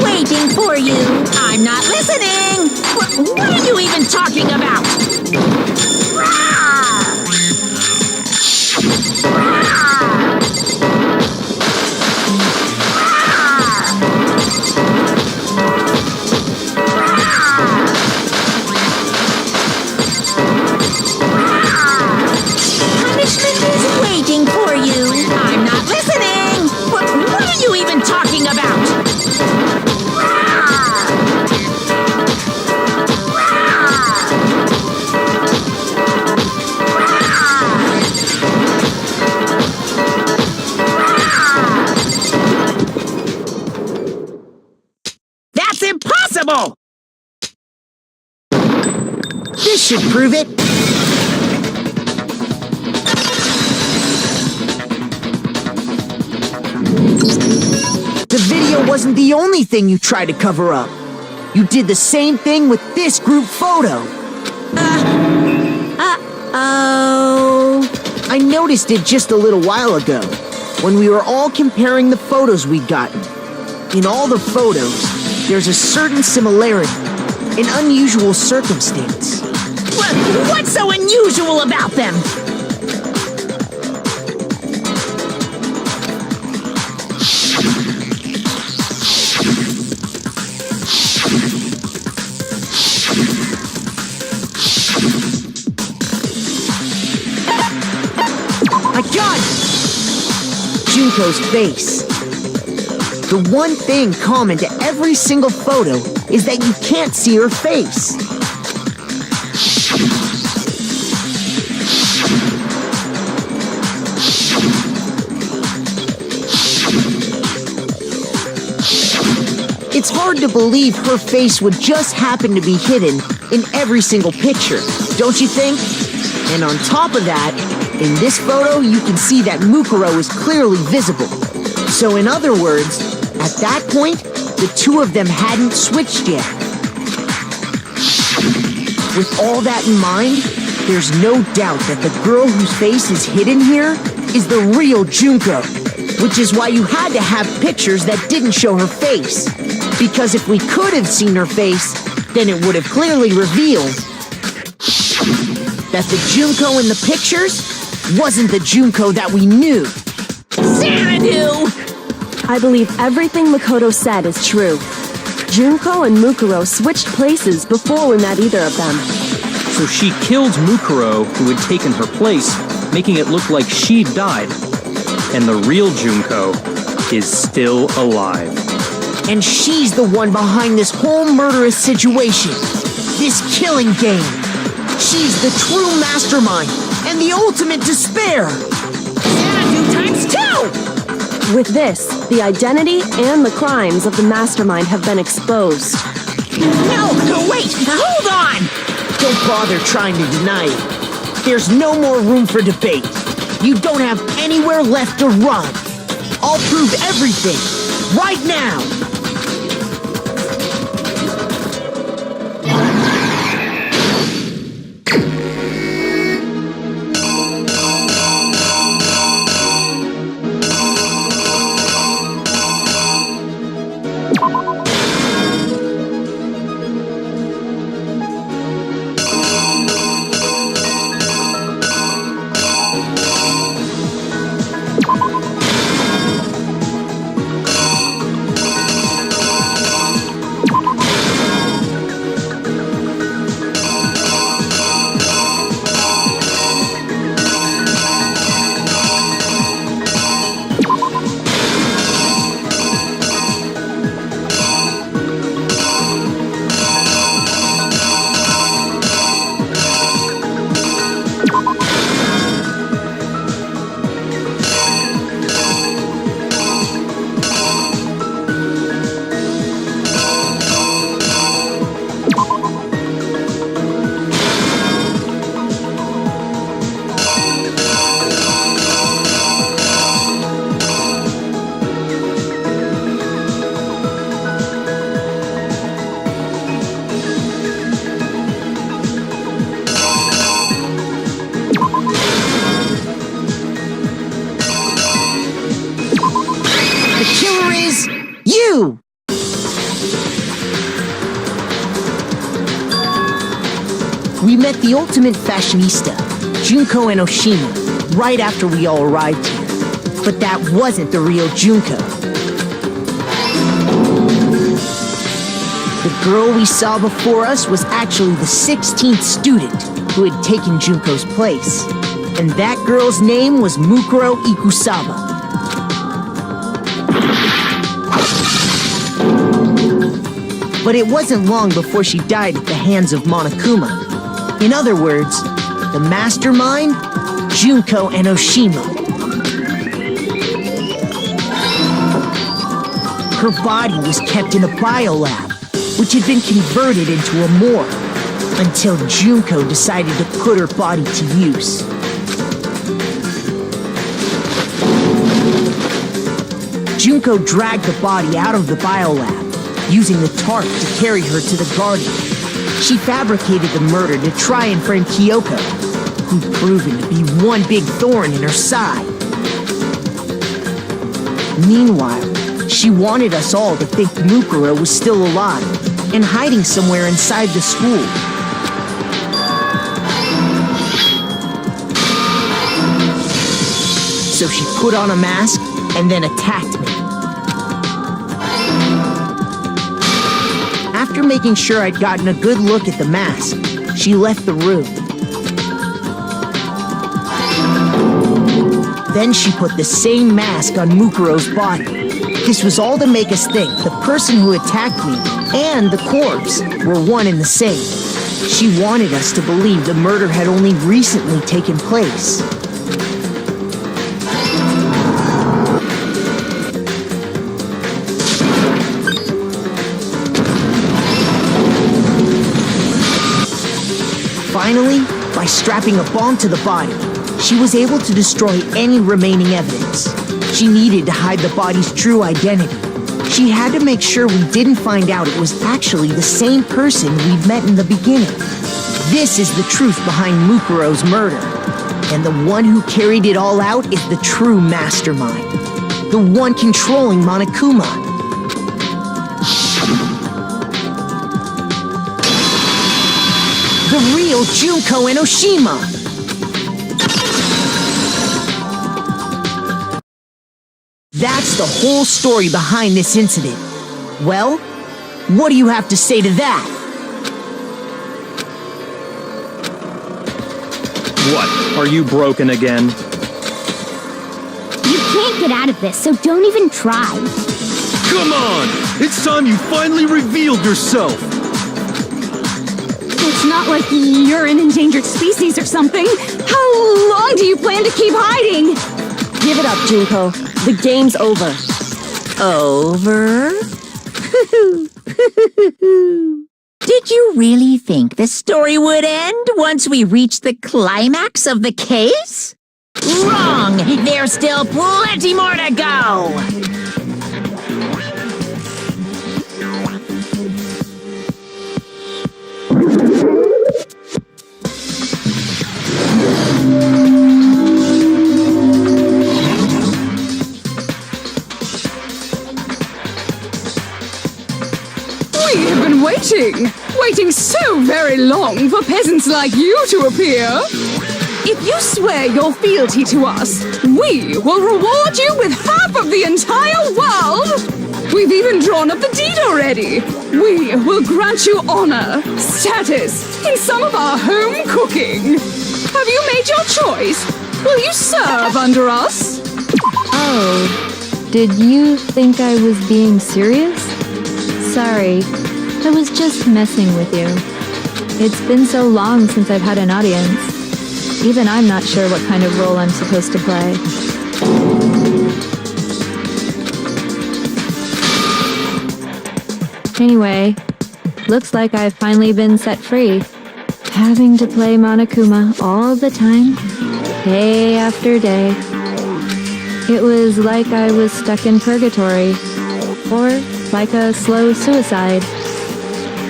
Waiting for you. I'm not listening. What are you even talking about? Punishment is waiting for you. I'm not listening. What are you even talking about? That's impossible! This should prove it. The video wasn't the only thing you tried to cover up. You did the same thing with this group photo. Uh-oh. I noticed it just a little while ago, when we were all comparing the photos we'd gotten. In all the photos, there's a certain similarity, an unusual circumstance. What's so unusual about them? I got it! Junko's face. The one thing common to every single photo is that you can't see her face. It's hard to believe her face would just happen to be hidden in every single picture, don't you think? And on top of that, in this photo, you can see that Mukuro is clearly visible. So in other words, at that point, the two of them hadn't switched yet. With all that in mind, there's no doubt that the girl whose face is hidden here is the real Junko, which is why you had to have pictures that didn't show her face. Because if we could have seen her face, then it would have clearly revealed that the Junko in the pictures wasn't the Junko that we knew. Xanadu! I believe everything Makoto said is true. Junko and Mukuro switched places before we met either of them. So she killed Mukuro, who had taken her place, making it look like she died. And the real Junko is still alive. And she's the one behind this whole murderous situation. This killing game. She's the true mastermind and the ultimate despair. Xanadu times 2! With this, the identity and the crimes of the mastermind have been exposed. No, wait, hold on! Don't bother trying to deny it. There's no more room for debate. You don't have anywhere left to run. I'll prove everything, right now. We met the ultimate fashionista, Junko Enoshima, right after we all arrived here. But that wasn't the real Junko. The girl we saw before us was actually the 16th student who had taken Junko's place. And that girl's name was Mukuro Ikusaba. But it wasn't long before she died at the hands of Monokuma. In other words, the mastermind, Junko Enoshima. Her body was kept in a biolab, which had been converted into a morgue, until Junko decided to put her body to use. Junko dragged the body out of the biolab, using the tarp to carry her to the garden. She fabricated the murder to try and frame Kyoko, who'd proven to be one big thorn in her side. Meanwhile, she wanted us all to think Mukuro was still alive and hiding somewhere inside the school. So she put on a mask and then attacked me. After making sure I'd gotten a good look at the mask, she left the room. Then she put the same mask on Mukuro's body. This was all to make us think the person who attacked me and the corpse were one and the same. She wanted us to believe the murder had only recently taken place. Finally, by strapping a bomb to the body, she was able to destroy any remaining evidence. She needed to hide the body's true identity. She had to make sure we didn't find out it was actually the same person we'd met in the beginning. This is the truth behind Mukuro's murder. And the one who carried it all out is the true mastermind. The one controlling Monokuma. The real Junko Enoshima. That's the whole story behind this incident. Well, what do you have to say to that? What? Are you broken again? You can't get out of this, so don't even try. Come on! It's time you finally revealed yourself! It's not like you're an endangered species or something. How long do you plan to keep hiding? Give it up, Junko. The game's over. Over? Did you really think the story would end once we reached the climax of the case? Wrong! There's still plenty more to go! We have been waiting so very long for peasants like you to appear. If you swear your fealty to us, we will reward you with half of the entire world. We've even drawn up the deed already. We will grant you honor, status, in some of our home cooking. Have you made your choice? Will you serve under us? Oh, did you think I was being serious? Sorry, I was just messing with you. It's been so long since I've had an audience. Even I'm not sure what kind of role I'm supposed to play. Anyway, looks like I've finally been set free. Having to play Monokuma all the time, day after day. It was like I was stuck in purgatory. Or like a slow suicide.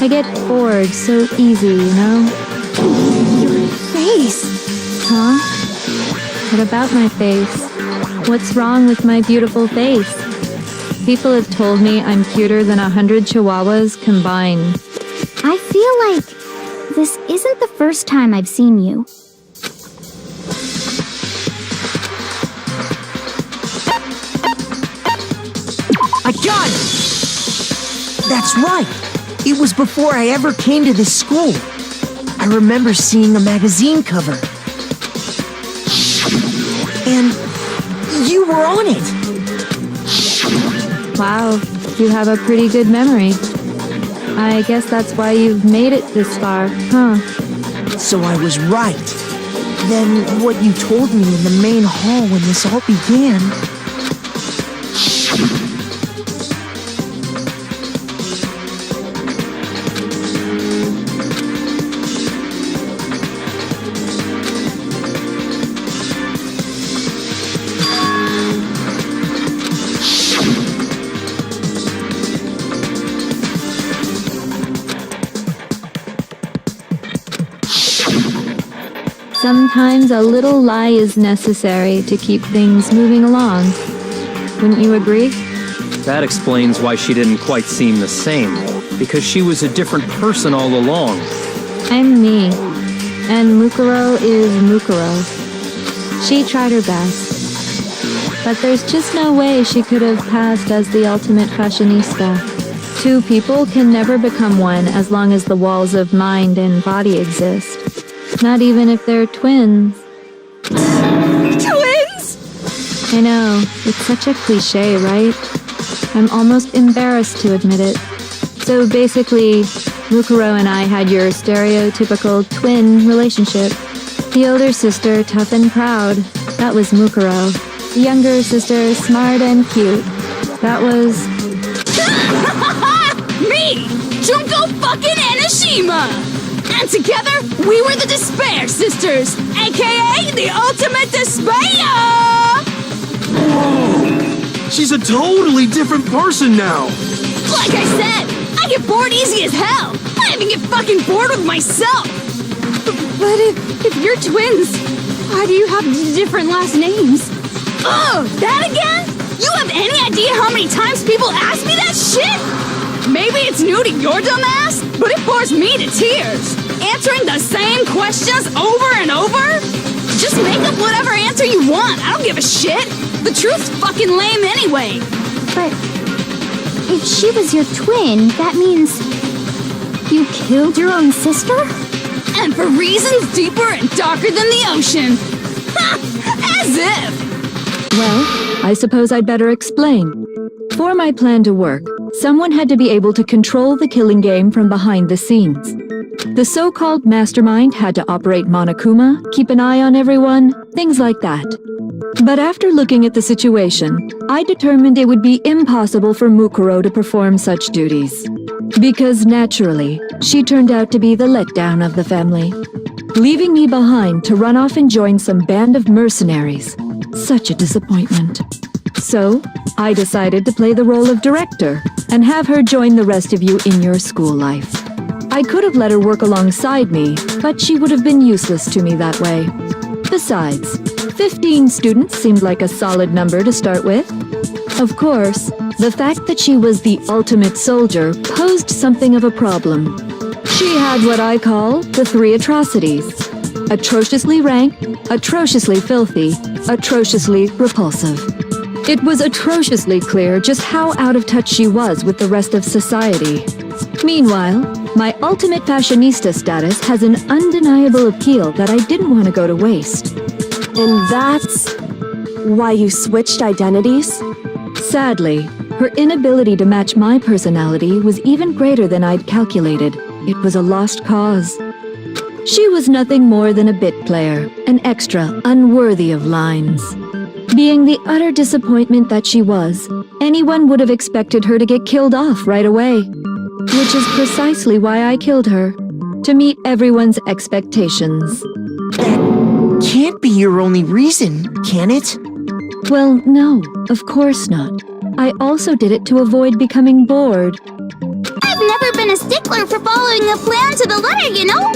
I get bored so easy, you know? Your face! Huh? What about my face? What's wrong with my beautiful face? People have told me I'm cuter than 100 chihuahuas combined. I feel like this isn't the first time I've seen you. I got it! That's right! It was before I ever came to this school. I remember seeing a magazine cover. And you were on it! Wow, you have a pretty good memory. I guess that's why you've made it this far, huh? So I was right. Then what you told me in the main hall when this all began... Sometimes a little lie is necessary to keep things moving along. Wouldn't you agree? That explains why she didn't quite seem the same. Because she was a different person all along. I'm me. And Mukuro is Mukuro. She tried her best. But there's just no way she could have passed as the ultimate fashionista. Two people can never become one as long as the walls of mind and body exist. Not even if they're twins. Twins? I know, it's such a cliche, right? I'm almost embarrassed to admit it. So basically, Mukuro and I had your stereotypical twin relationship. The older sister, tough and proud. That was Mukuro. The younger sister, smart and cute. That was... Me! Junko fucking Enoshima! And together, we were the Despair Sisters, aka the Ultimate Despair! Whoa! She's a totally different person now! Like I said, I get bored easy as hell! I even get fucking bored with myself! But if you're twins, why do you have different last names? Oh, that again? You have any idea how many times people ask me that shit? Maybe it's new to your dumb ass, but it bores me to tears. Answering the same questions over and over? Just make up whatever answer you want. I don't give a shit. The truth's fucking lame anyway. But if she was your twin, that means you killed your own sister? And for reasons deeper and darker than the ocean. Ha! As if! Well, I suppose I'd better explain. For my plan to work, someone had to be able to control the killing game from behind the scenes. The so-called mastermind had to operate Monokuma, keep an eye on everyone, things like that. But after looking at the situation, I determined it would be impossible for Mukuro to perform such duties. Because naturally, she turned out to be the letdown of the family, leaving me behind to run off and join some band of mercenaries. Such a disappointment. So, I decided to play the role of director and have her join the rest of you in your school life. I could have let her work alongside me, but she would have been useless to me that way. Besides, 15 students seemed like a solid number to start with. Of course, the fact that she was the ultimate soldier posed something of a problem. She had what I call the three atrocities: atrociously rank, atrociously filthy, atrociously repulsive. It was atrociously clear just how out of touch she was with the rest of society. Meanwhile, my ultimate fashionista status has an undeniable appeal that I didn't want to go to waste. And that's why you switched identities? Sadly, her inability to match my personality was even greater than I'd calculated. It was a lost cause. She was nothing more than a bit player, an extra unworthy of lines. Being the utter disappointment that she was, anyone would have expected her to get killed off right away. Which is precisely why I killed her, to meet everyone's expectations. That can't be your only reason, can it? Well, no, of course not. I also did it to avoid becoming bored. I've never been a stickler for following a plan to the letter, you know?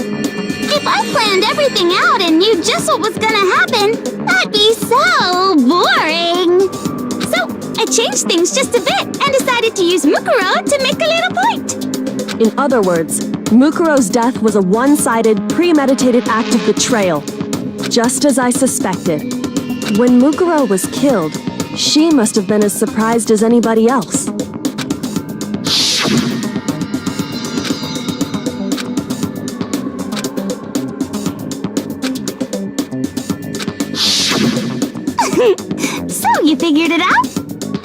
If I planned everything out and knew just what was gonna happen, that'd be so boring. So, I changed things just a bit and decided to use Mukuro to make a little point. In other words, Mukuro's death was a one-sided, premeditated act of betrayal. Just as I suspected. When Mukuro was killed, she must have been as surprised as anybody else. So, you figured it out?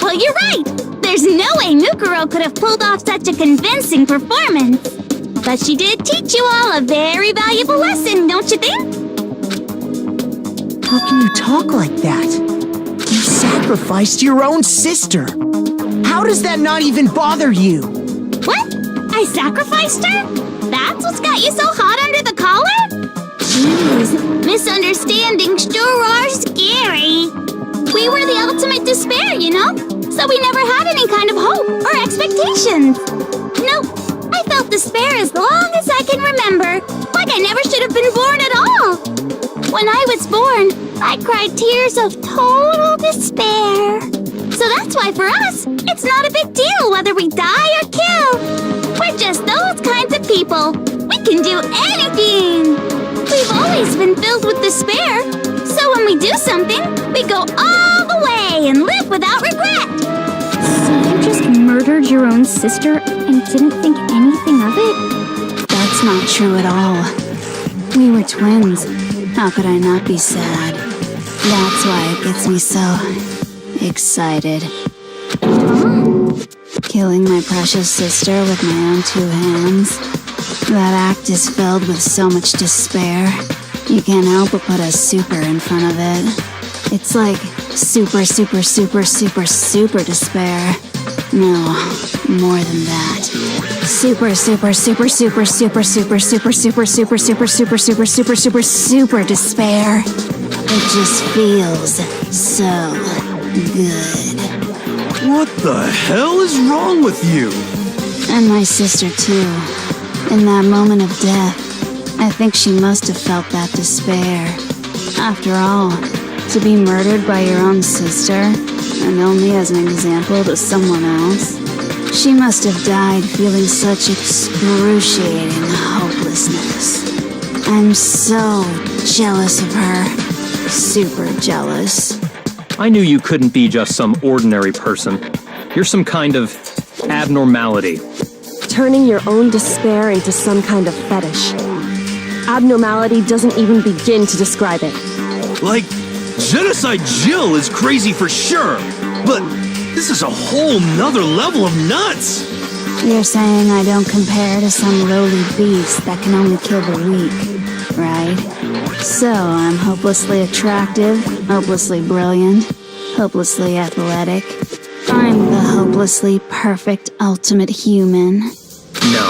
Well, you're right! There's no way Mukuro could have pulled off such a convincing performance. But she did teach you all a very valuable lesson, don't you think? How can you talk like that? You sacrificed your own sister. How does that not even bother you? What? I sacrificed her? That's what's got you so hot under the collar? Jeez, misunderstandings sure are scary. We were the ultimate despair, you know? So we never had any kind of hope or expectations. Nope, I felt despair as long as I can remember. Like I never should have been born at all. When I was born, I cried tears of total despair. So that's why for us, it's not a big deal whether we die or kill. We're just those kinds of people. We can do anything. We've always been filled with despair. So when we do something, we go all the way and live without regret. So you just murdered your own sister and didn't think anything of it? That's not true at all. We were twins. How could I not be sad? That's why it gets me so excited. Killing my precious sister with my own two hands. That act is filled with so much despair. You can't help but put a super in front of it. It's like super, super, super, super, super despair. No, more than that. super, super, super, super, super, super, super, super, super, super, super, super, super, super, super despair. It just feels so good. What the hell is wrong with you? And my sister, too. In that moment of death, I think she must have felt that despair. After all, to be murdered by your own sister, and only as an example to someone else, she must have died feeling such excruciating hopelessness. I'm so jealous of her. Super jealous. I knew you couldn't be just some ordinary person. You're some kind of abnormality. Turning your own despair into some kind of fetish. Abnormality doesn't even begin to describe it. Like, Genocide Jill is crazy for sure, but this is a whole nother level of nuts! You're saying I don't compare to some lowly beast that can only kill the weak, right? So I'm hopelessly attractive, hopelessly brilliant, hopelessly athletic. I'm the hopelessly perfect ultimate human. No,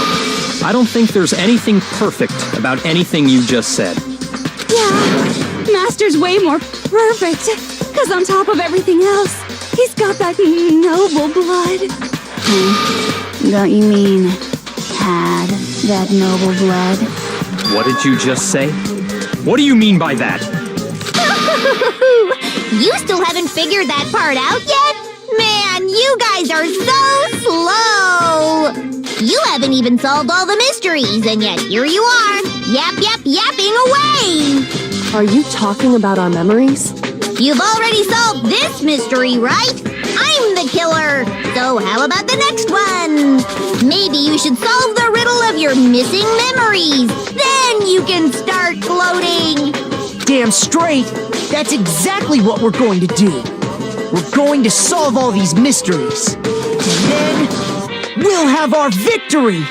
I don't think there's anything perfect about anything you just said. Yeah, Master's way more perfect. Because on top of everything else, he's got that noble blood. Don't you mean had that noble blood? What did you just say? What do you mean by that? You still haven't figured that part out yet? Man, you guys are so slow! You haven't even solved all the mysteries, and yet here you are, yapping away! Are you talking about our memories? You've already solved this mystery, right? I'm the killer! So how about the next one? Maybe you should solve the riddle of your missing memories. Then you can start gloating! Damn straight! That's exactly what we're going to do. We're going to solve all these mysteries. And then we'll have our victory!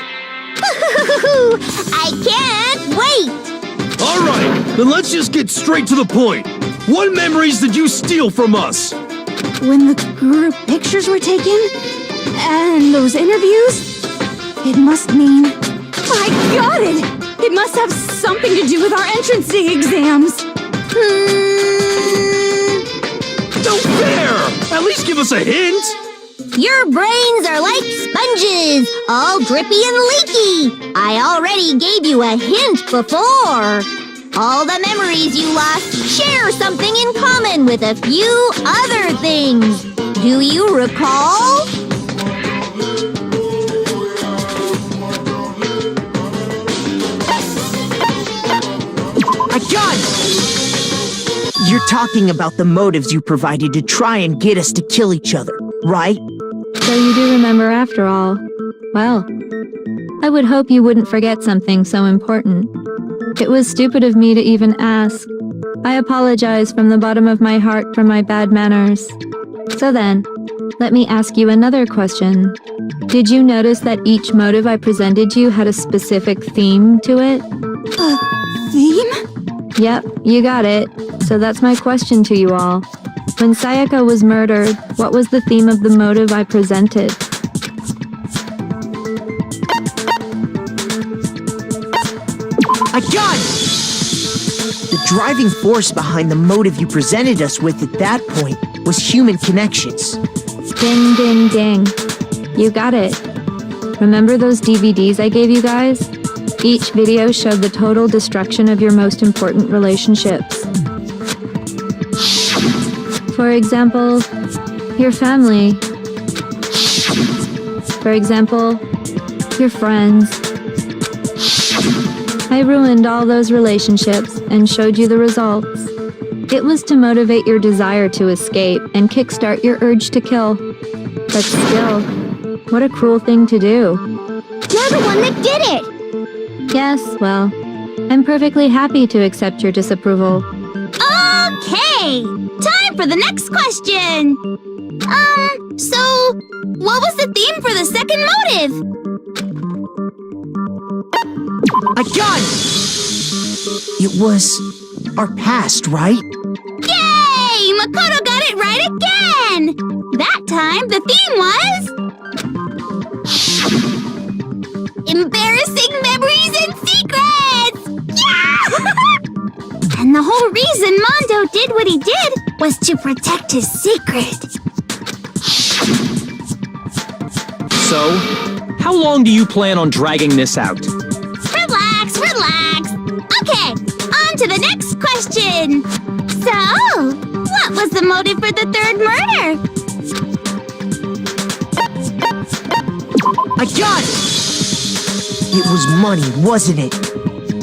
I can't wait! Alright, then let's just get straight to the point. What memories did you steal from us? When the group pictures were taken, and those interviews, it must mean... I got it! It must have something to do with our entrance exams. No fair! At least give us a hint! Your brains are like sponges, all drippy and leaky. I already gave you a hint before. All the memories you lost share something in common with a few other things. Do you recall? I got it! You're talking about the motives you provided to try and get us to kill each other, right? So you do remember after all. Well, I would hope you wouldn't forget something so important. It was stupid of me to even ask. I apologize from the bottom of my heart for my bad manners. So then, let me ask you another question. Did you notice that each motive I presented you had a specific theme to it? Theme? Yep, you got it. So that's my question to you all. When Sayaka was murdered, what was the theme of the motive I presented? I got it! The driving force behind the motive you presented us with at that point was human connections. Ding, ding, ding. You got it. Remember those DVDs I gave you guys? Each video showed the total destruction of your most important relationships. For example, your family. For example, your friends. I ruined all those relationships and showed you the results. It was to motivate your desire to escape and kickstart your urge to kill. But still, what a cruel thing to do. You're the one that did it! Yes, well, I'm perfectly happy to accept your disapproval. Okay! Time for the next question! So, what was the theme for the second motive? I got it! It was our past, right? Yay! Makoto got it right again! That time, the theme was... Embarrassing memories and secrets! Yeah! And the whole reason Mondo did what he did was to protect his secret. So, how long do you plan on dragging this out? Relax, relax. Okay, on to the next question. So, what was the motive for the third murder? I got it! It was money, wasn't it?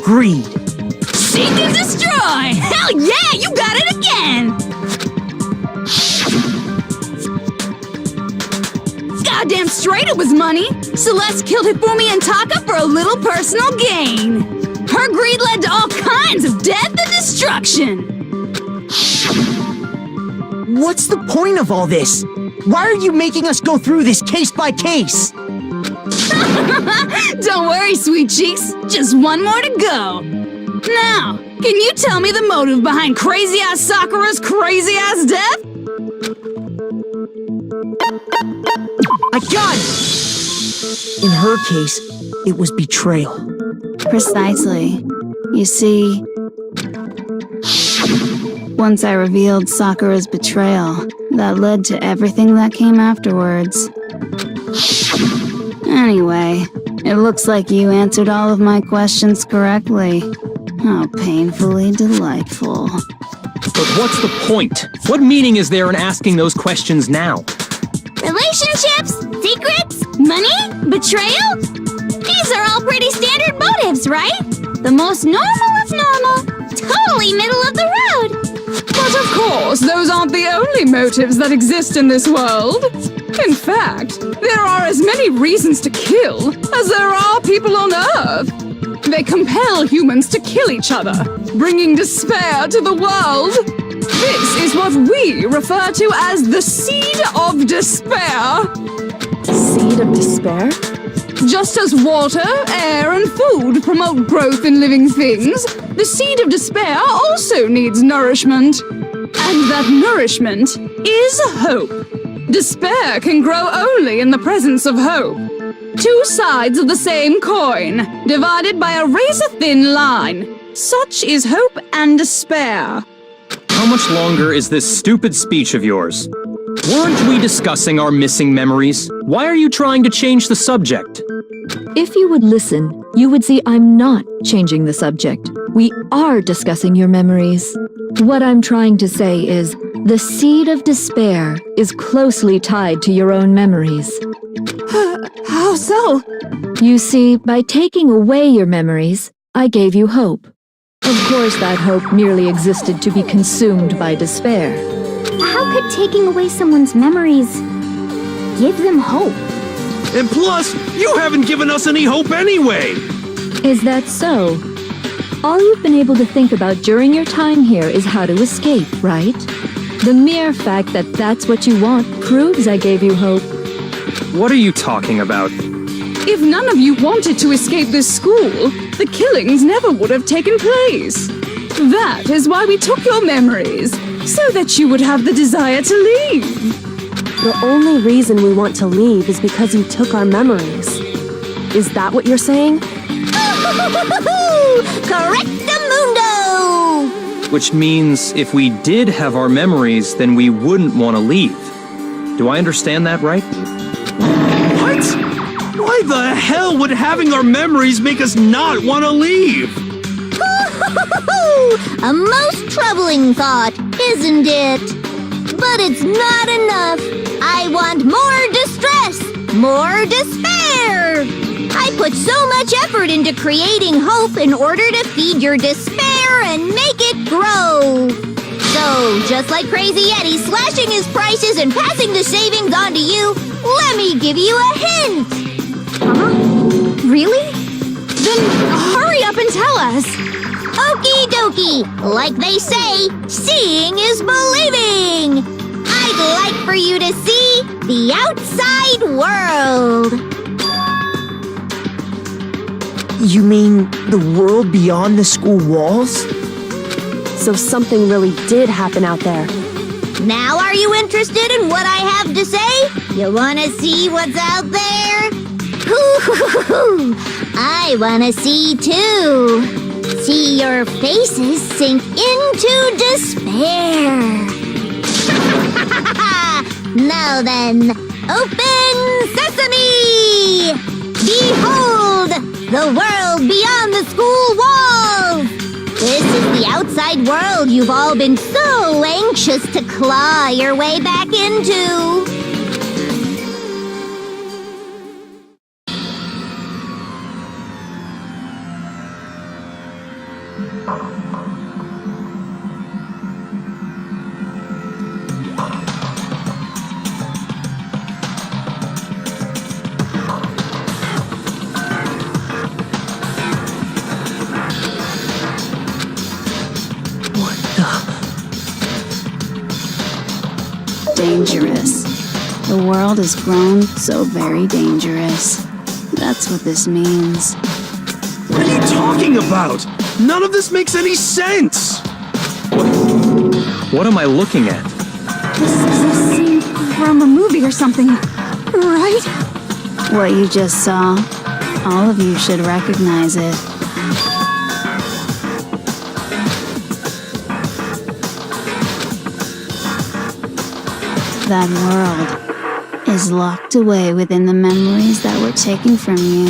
Greed. Seek and destroy! Hell yeah, you got it again! Goddamn straight it was money! Celeste killed Hifumi and Taka for a little personal gain. Her greed led to all kinds of death and destruction. What's the point of all this? Why are you making us go through this case by case? Don't worry, sweet cheeks. Just one more to go. Now, can you tell me the motive behind crazy-ass Sakura's crazy-ass death? I got it! In her case, it was betrayal. Precisely. You see, once I revealed Sakura's betrayal, that led to everything that came afterwards. Anyway, it looks like you answered all of my questions correctly. How painfully delightful. But what's the point? What meaning is there in asking those questions now? Relationships? Secrets? Money? Betrayal? These are all pretty standard motives, right? The most normal of normal. Totally middle of the road. But of course, those aren't the only motives that exist in this world. In fact, there are as many reasons to kill as there are people on Earth. They compel humans to kill each other, bringing despair to the world. This is what we refer to as the seed of despair. Seed of despair? Just as water, air, and food promote growth in living things, the seed of despair also needs nourishment. And that nourishment is hope. Despair can grow only in the presence of hope. Two sides of the same coin, divided by a razor-thin line. Such is hope and despair. How much longer is this stupid speech of yours? Weren't we discussing our missing memories? Why are you trying to change the subject? If you would listen, you would see I'm not changing the subject. We are discussing your memories. What I'm trying to say is, the seed of despair is closely tied to your own memories. How so? You see, by taking away your memories, I gave you hope. Of course, that hope merely existed to be consumed by despair. How could taking away someone's memories give them hope? And plus, you haven't given us any hope anyway! Is that so? All you've been able to think about during your time here is how to escape, right? The mere fact that that's what you want proves I gave you hope. What are you talking about? If none of you wanted to escape this school, the killings never would have taken place. That is why we took your memories, so that you would have the desire to leave. The only reason we want to leave is because you took our memories. Is that what you're saying? Correctamundo! Which means if we did have our memories, then we wouldn't want to leave. Do I understand that right? What? Why the hell would having our memories make us not want to leave? A most troubling thought, isn't it? But it's not enough. I want more distress, more despair. I put so much effort into creating hope in order to feed your despair and make it grow. So, just like Crazy Eddie slashing his prices and passing the savings on to you, let me give you a hint. Huh? Really? Then hurry up and tell us. Okie dokie. Like they say, seeing is believing. I'd like for you to see the outside world. You mean the world beyond the school walls? So something really did happen out there. Now are you interested in what I have to say? You wanna see what's out there? I wanna see too. See your faces sink into despair. Now then, open sesame! Behold, the world beyond the school walls! This is the outside world you've all been so anxious to claw your way back into. Dangerous. The world has grown so very dangerous. That's what this means. What are you talking about? None of this makes any sense! What am I looking at? This is a scene from a movie or something, right? What you just saw, all of you should recognize it. That world is locked away within the memories that were taken from you.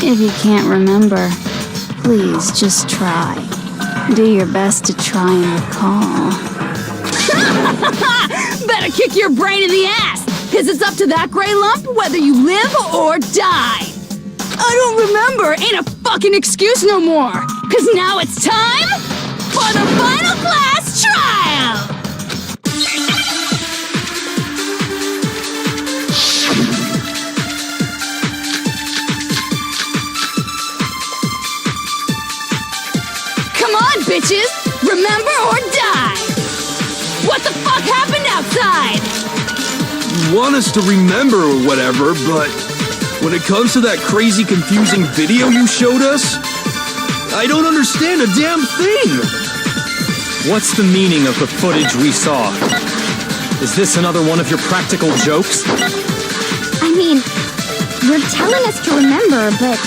If you can't remember, please just try. Do your best to try and recall. Better kick your brain in the ass, because it's up to that gray lump whether you live or die. I don't remember ain't a fucking excuse no more, because now it's time for the final class trial! Come on, bitches! Remember or die! What the fuck happened outside? You want us to remember or whatever, but when it comes to that crazy, confusing video you showed us, I don't understand a damn thing! What's the meaning of the footage we saw? Is this another one of your practical jokes? I mean, you're telling us to remember, but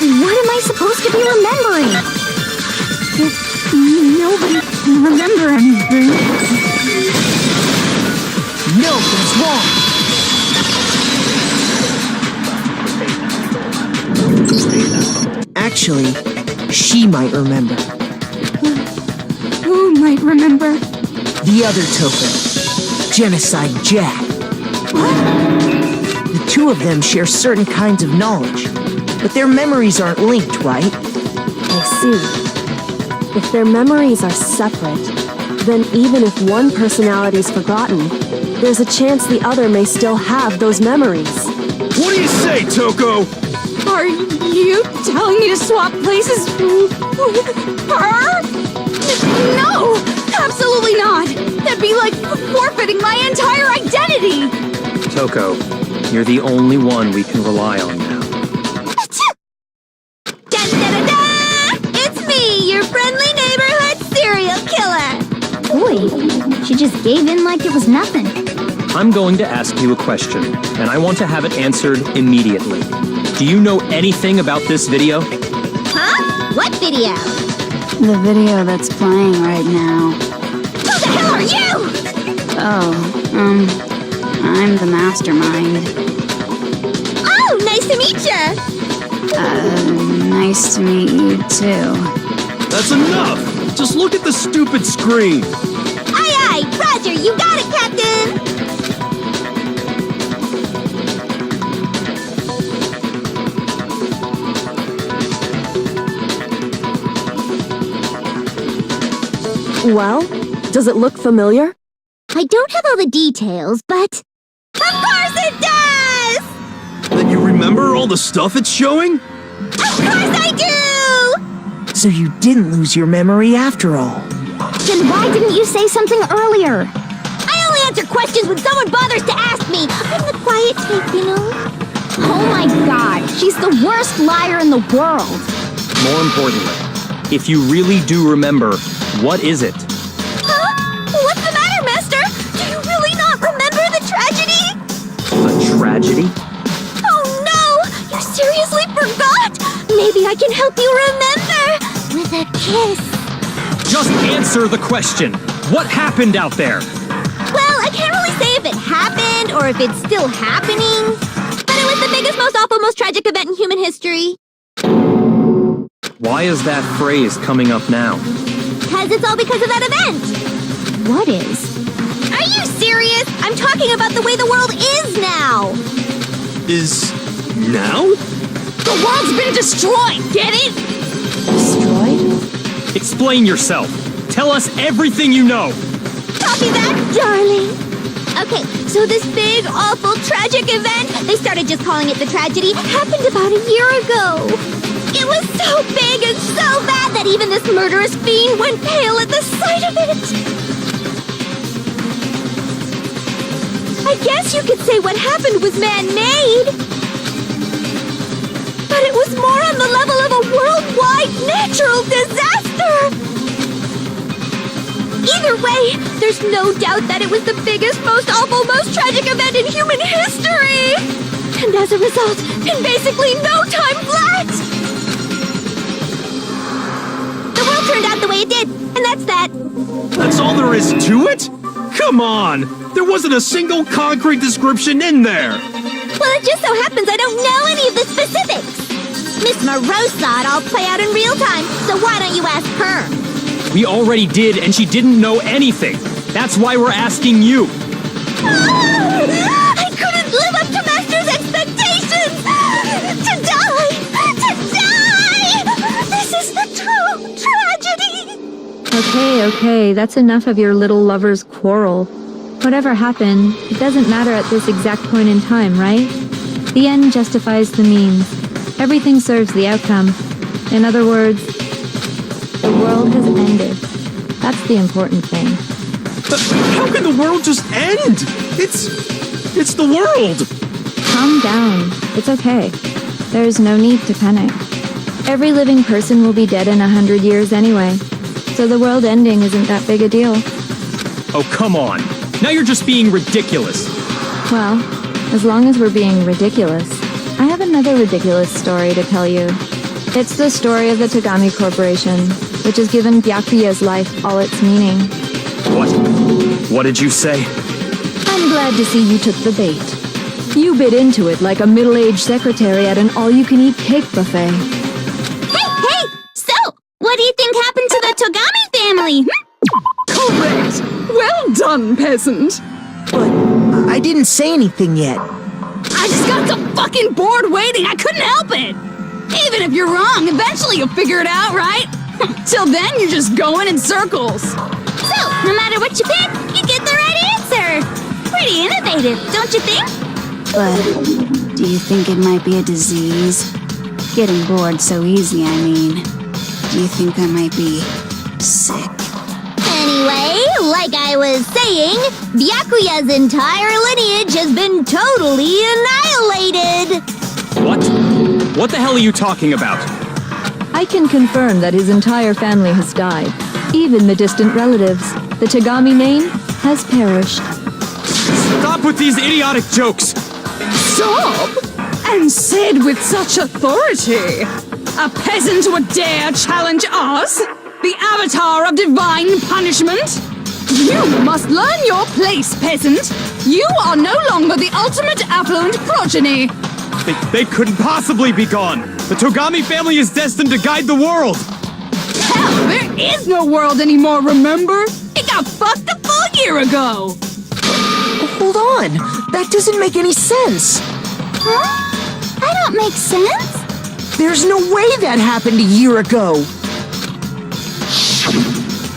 what am I supposed to be remembering? Nobody can remember anything. Nothing's wrong. Actually, she might remember. Who might remember? The other Toko, Genocide Jack. The two of them share certain kinds of knowledge, but their memories aren't linked, right? I see. If their memories are separate, then even if one personality's forgotten, there's a chance the other may still have those memories. What do you say, Toko? Are you telling me to swap places with her? No! Absolutely not! That'd be like forfeiting my entire identity! Toko, you're the only one we can rely on now. Da-da-da-da! It's me, your friendly neighborhood serial killer! Boy, she just gave in like it was nothing. I'm going to ask you a question, and I want to have it answered immediately. Do you know anything about this video? Huh? What video? The video that's playing right now. Who the hell are you? I'm the mastermind. Oh, nice to meet ya! Nice to meet you too. That's enough! Just look at the stupid screen! Aye aye, Roger, you got it, Captain! Well, does it look familiar? I don't have all the details, but... Of course it does! Then you remember all the stuff it's showing? Of course I do! So you didn't lose your memory after all. Then why didn't you say something earlier? I only answer questions when someone bothers to ask me. I'm the quiet type, you know? Oh my god, she's the worst liar in the world. More importantly, if you really do remember, what is it? Huh? What's the matter, Master? Do you really not remember the tragedy? A tragedy? Oh no! I can help you remember with a kiss. Just answer the question. What happened out there? Well, I can't really say if it happened or if it's still happening, but it was the biggest, most awful, most tragic event in human history. Why is that phrase coming up now? Because it's all because of that event. What is? Are you serious? I'm talking about the way the world is now. Is now? The world's been destroyed, get it? Destroyed? Explain yourself. Tell us everything you know. Copy that, darling. Okay, so this big, awful, tragic event, they started just calling it the tragedy, happened about a year ago. It was so big and so bad that even this murderous fiend went pale at the sight of it. I guess you could say what happened was man-made. But it was more on the level of a worldwide natural disaster. Either way, there's no doubt that it was the biggest, most awful, most tragic event in human history! And as a result, in basically no time flat! The world turned out the way it did, and that's that. That's all there is to it? Come on! There wasn't a single concrete description in there! Well, it just so happens I don't know any of the specifics. Miss Moreau saw it all play out in real time, so why don't you ask her? We already did, and she didn't know anything. That's why we're asking you. I couldn't live up to Master's expectations! To die! To die! This is the true tragedy! Okay, that's enough of your little lover's quarrel. Whatever happened, it doesn't matter at this exact point in time, right? The end justifies the means. Everything serves the outcome. In other words, the world has ended. That's the important thing. But how can the world just end? It's the world! Calm down. It's okay. There's no need to panic. Every living person will be dead in 100 years anyway, so the world ending isn't that big a deal. Oh, come on. Now you're just being ridiculous. Well, as long as we're being ridiculous, I have another ridiculous story to tell you. It's the story of the Tagami Corporation, which has given Byakuya's life all its meaning. What? What did you say? I'm glad to see you took the bait. You bit into it like a middle-aged secretary at an all-you-can-eat cake buffet. Hey! So, what do you think happened to the Togami family? Correct! Well done, peasant! But I didn't say anything yet. I just got so fucking bored waiting, I couldn't help it! Even if you're wrong, eventually you'll figure it out, right? Till then, you're just going in circles. So, no matter what you pick, you get the right answer. Pretty innovative, don't you think? But do you think it might be a disease? Getting bored so easy, I mean. Do you think I might be sick? Anyway, like I was saying, Byakuya's entire lineage has been totally annihilated. What? What the hell are you talking about? I can confirm that his entire family has died. Even the distant relatives. The Tagami name has perished. Stop with these idiotic jokes! Stop! And said with such authority! A peasant would dare challenge us? The avatar of divine punishment? You must learn your place, peasant! You are no longer the ultimate affluent progeny! They couldn't possibly be gone! The Togami family is destined to guide the world! Hell, there is no world anymore, remember? It got fucked a full year ago! Hold on! That doesn't make any sense! Huh? I don't make sense? There's no way that happened a year ago!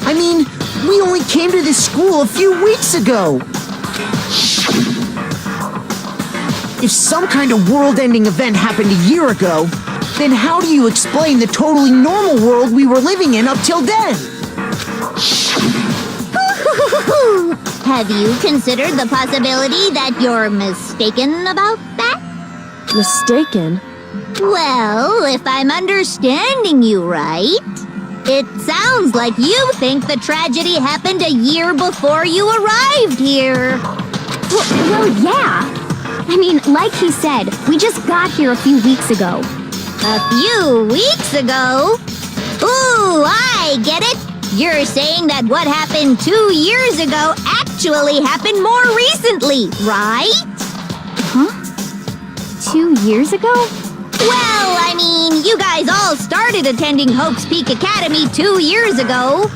I mean, we only came to this school a few weeks ago! If some kind of world-ending event happened a year ago, then how do you explain the totally normal world we were living in up till then? Have you considered the possibility that you're mistaken about that? Mistaken? Well, if I'm understanding you right, it sounds like you think the tragedy happened a year before you arrived here. Well, yeah. I mean, like he said, we just got here a few weeks ago. A few weeks ago? Ooh, I get it. You're saying that what happened 2 years ago actually happened more recently, right? Huh? 2 years ago? Well, I mean, you guys all started attending Hope's Peak Academy 2 years ago.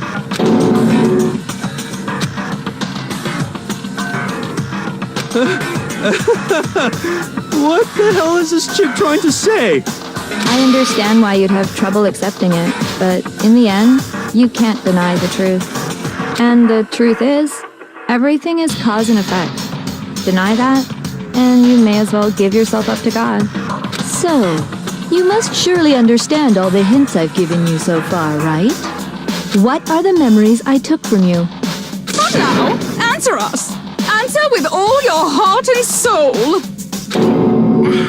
What the hell is this chick trying to say? I understand why you'd have trouble accepting it, but in the end, you can't deny the truth. And the truth is, everything is cause and effect. Deny that, and you may as well give yourself up to God. So, you must surely understand all the hints I've given you so far, right? What are the memories I took from you? Come now, answer us. Answer with all your heart and soul.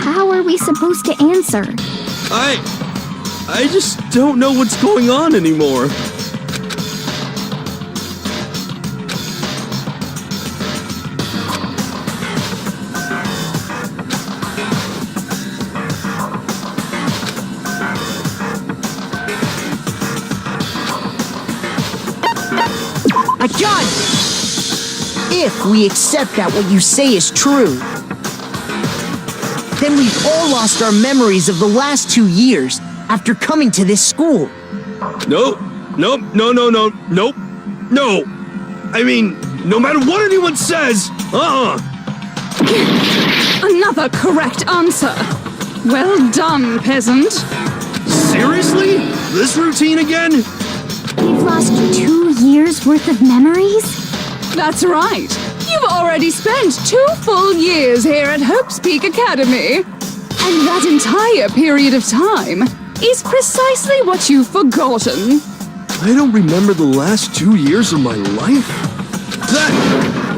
How are we supposed to answer? I just don't know what's going on anymore. I got it! If we accept that what you say is true, then we've all lost our memories of the last 2 years after coming to this school. Nope. No. I mean, no matter what anyone says, Another correct answer. Well done, peasant. Seriously? This routine again? We've lost 2 years worth of memories? That's right. You've already spent 2 full years here at Hope's Peak Academy. And that entire period of time is precisely what you've forgotten. I don't remember the last 2 years of my life?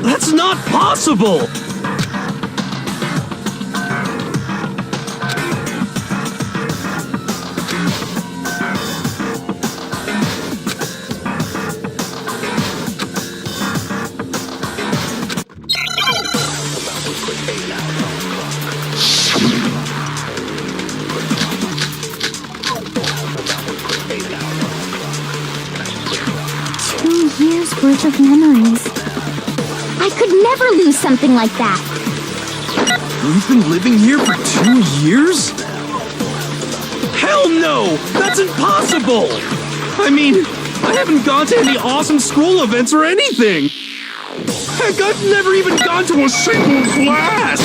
That's not possible! Worth of memories. I could never lose something like that. We've been living here for 2 years? Hell no! That's impossible! I mean, I haven't gone to any awesome school events or anything! Heck, I've never even gone to a single class!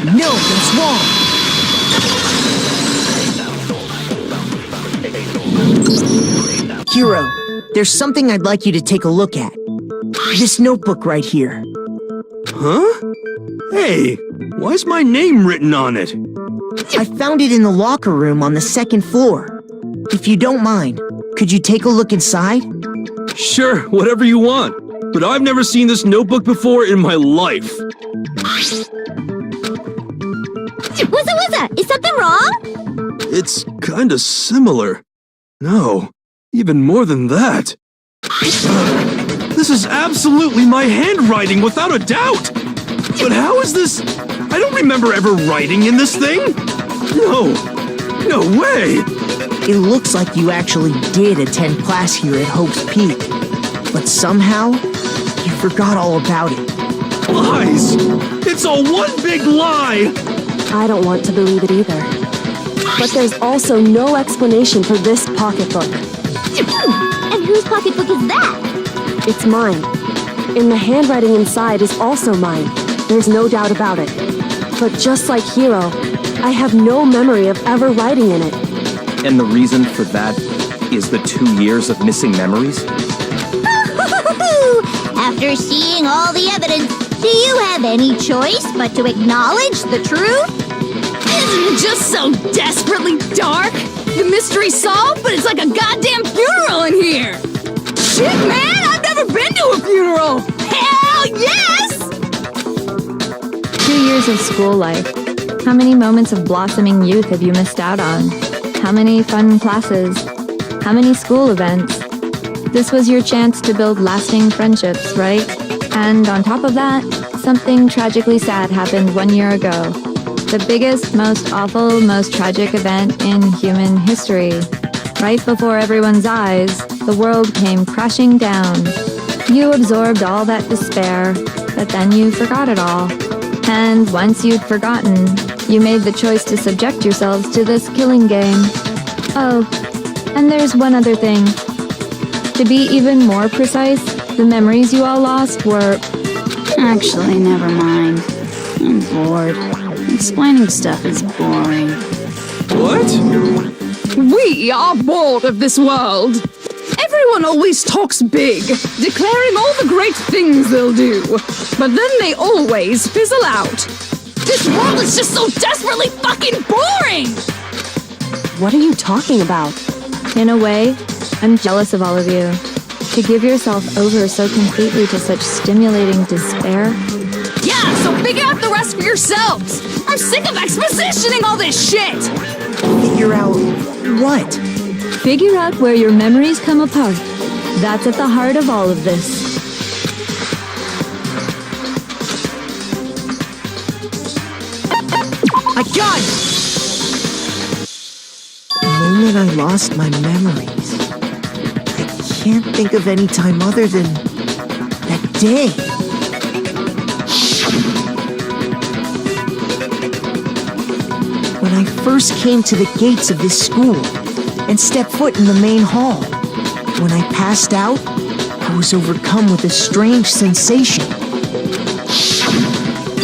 No, that's wrong. Hero, there's something I'd like you to take a look at. This notebook right here. Huh? Hey, why's my name written on it? I found it in the locker room on the 2nd floor. If you don't mind, could you take a look inside? Sure, whatever you want. But I've never seen this notebook before in my life. Wuzza, is something wrong? It's kinda similar. No, even more than that. This is absolutely my handwriting, without a doubt! But how is this? I don't remember ever writing in this thing! No way! It looks like you actually did attend class here at Hope's Peak. But somehow, you forgot all about it. Lies! It's all one big lie! I don't want to believe it either. But there's also no explanation for this pocketbook. And whose pocketbook is that? It's mine. And the handwriting inside is also mine. There's no doubt about it. But just like Hero, I have no memory of ever writing in it. And the reason for that is the 2 years of missing memories? After seeing all the evidence, do you have any choice but to acknowledge the truth? Isn't it just so desperately dark? The mystery's solved, but it's like a goddamn funeral in here! Shit, man! I've never been to a funeral! Hell yes! 2 years of school life. How many moments of blossoming youth have you missed out on? How many fun classes? How many school events? This was your chance to build lasting friendships, right? And on top of that, something tragically sad happened 1 year ago. The biggest, most awful, most tragic event in human history. Right before everyone's eyes, the world came crashing down. You absorbed all that despair, but then you forgot it all. And once you'd forgotten, you made the choice to subject yourselves to this killing game. Oh, and there's one other thing. To be even more precise, the memories you all lost were... Actually, never mind. I'm bored. Explaining stuff is boring. What? We are bored of this world. Everyone always talks big, declaring all the great things they'll do. But then they always fizzle out. This world is just so desperately fucking boring! What are you talking about? In a way, I'm jealous of all of you. To give yourself over so completely to such stimulating despair. Yeah, so figure out the rest for yourselves! I'm sick of expositioning all this shit! Figure out what? Figure out where your memories come apart. That's at the heart of all of this. I got it! The moment I lost my memories, I can't think of any time other than that day. When I first came to the gates of this school and stepped foot in the main hall, when I passed out, I was overcome with a strange sensation.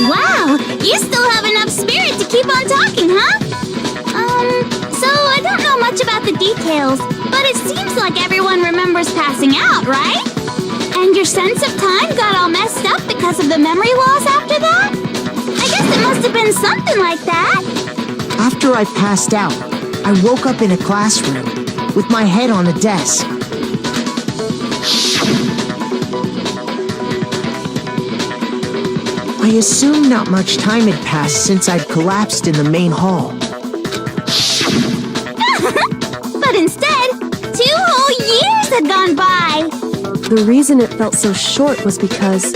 Wow, you still have enough spirit to keep on talking, huh? So I don't know much about the details, but it seems like everyone remembers passing out, right? And your sense of time got all messed up because of the memory loss after that? I guess it must have been something like that. After I passed out, I woke up in a classroom with my head on the desk. I assumed not much time had passed since I'd collapsed in the main hall. But instead, 2 whole years had gone by. The reason it felt so short was because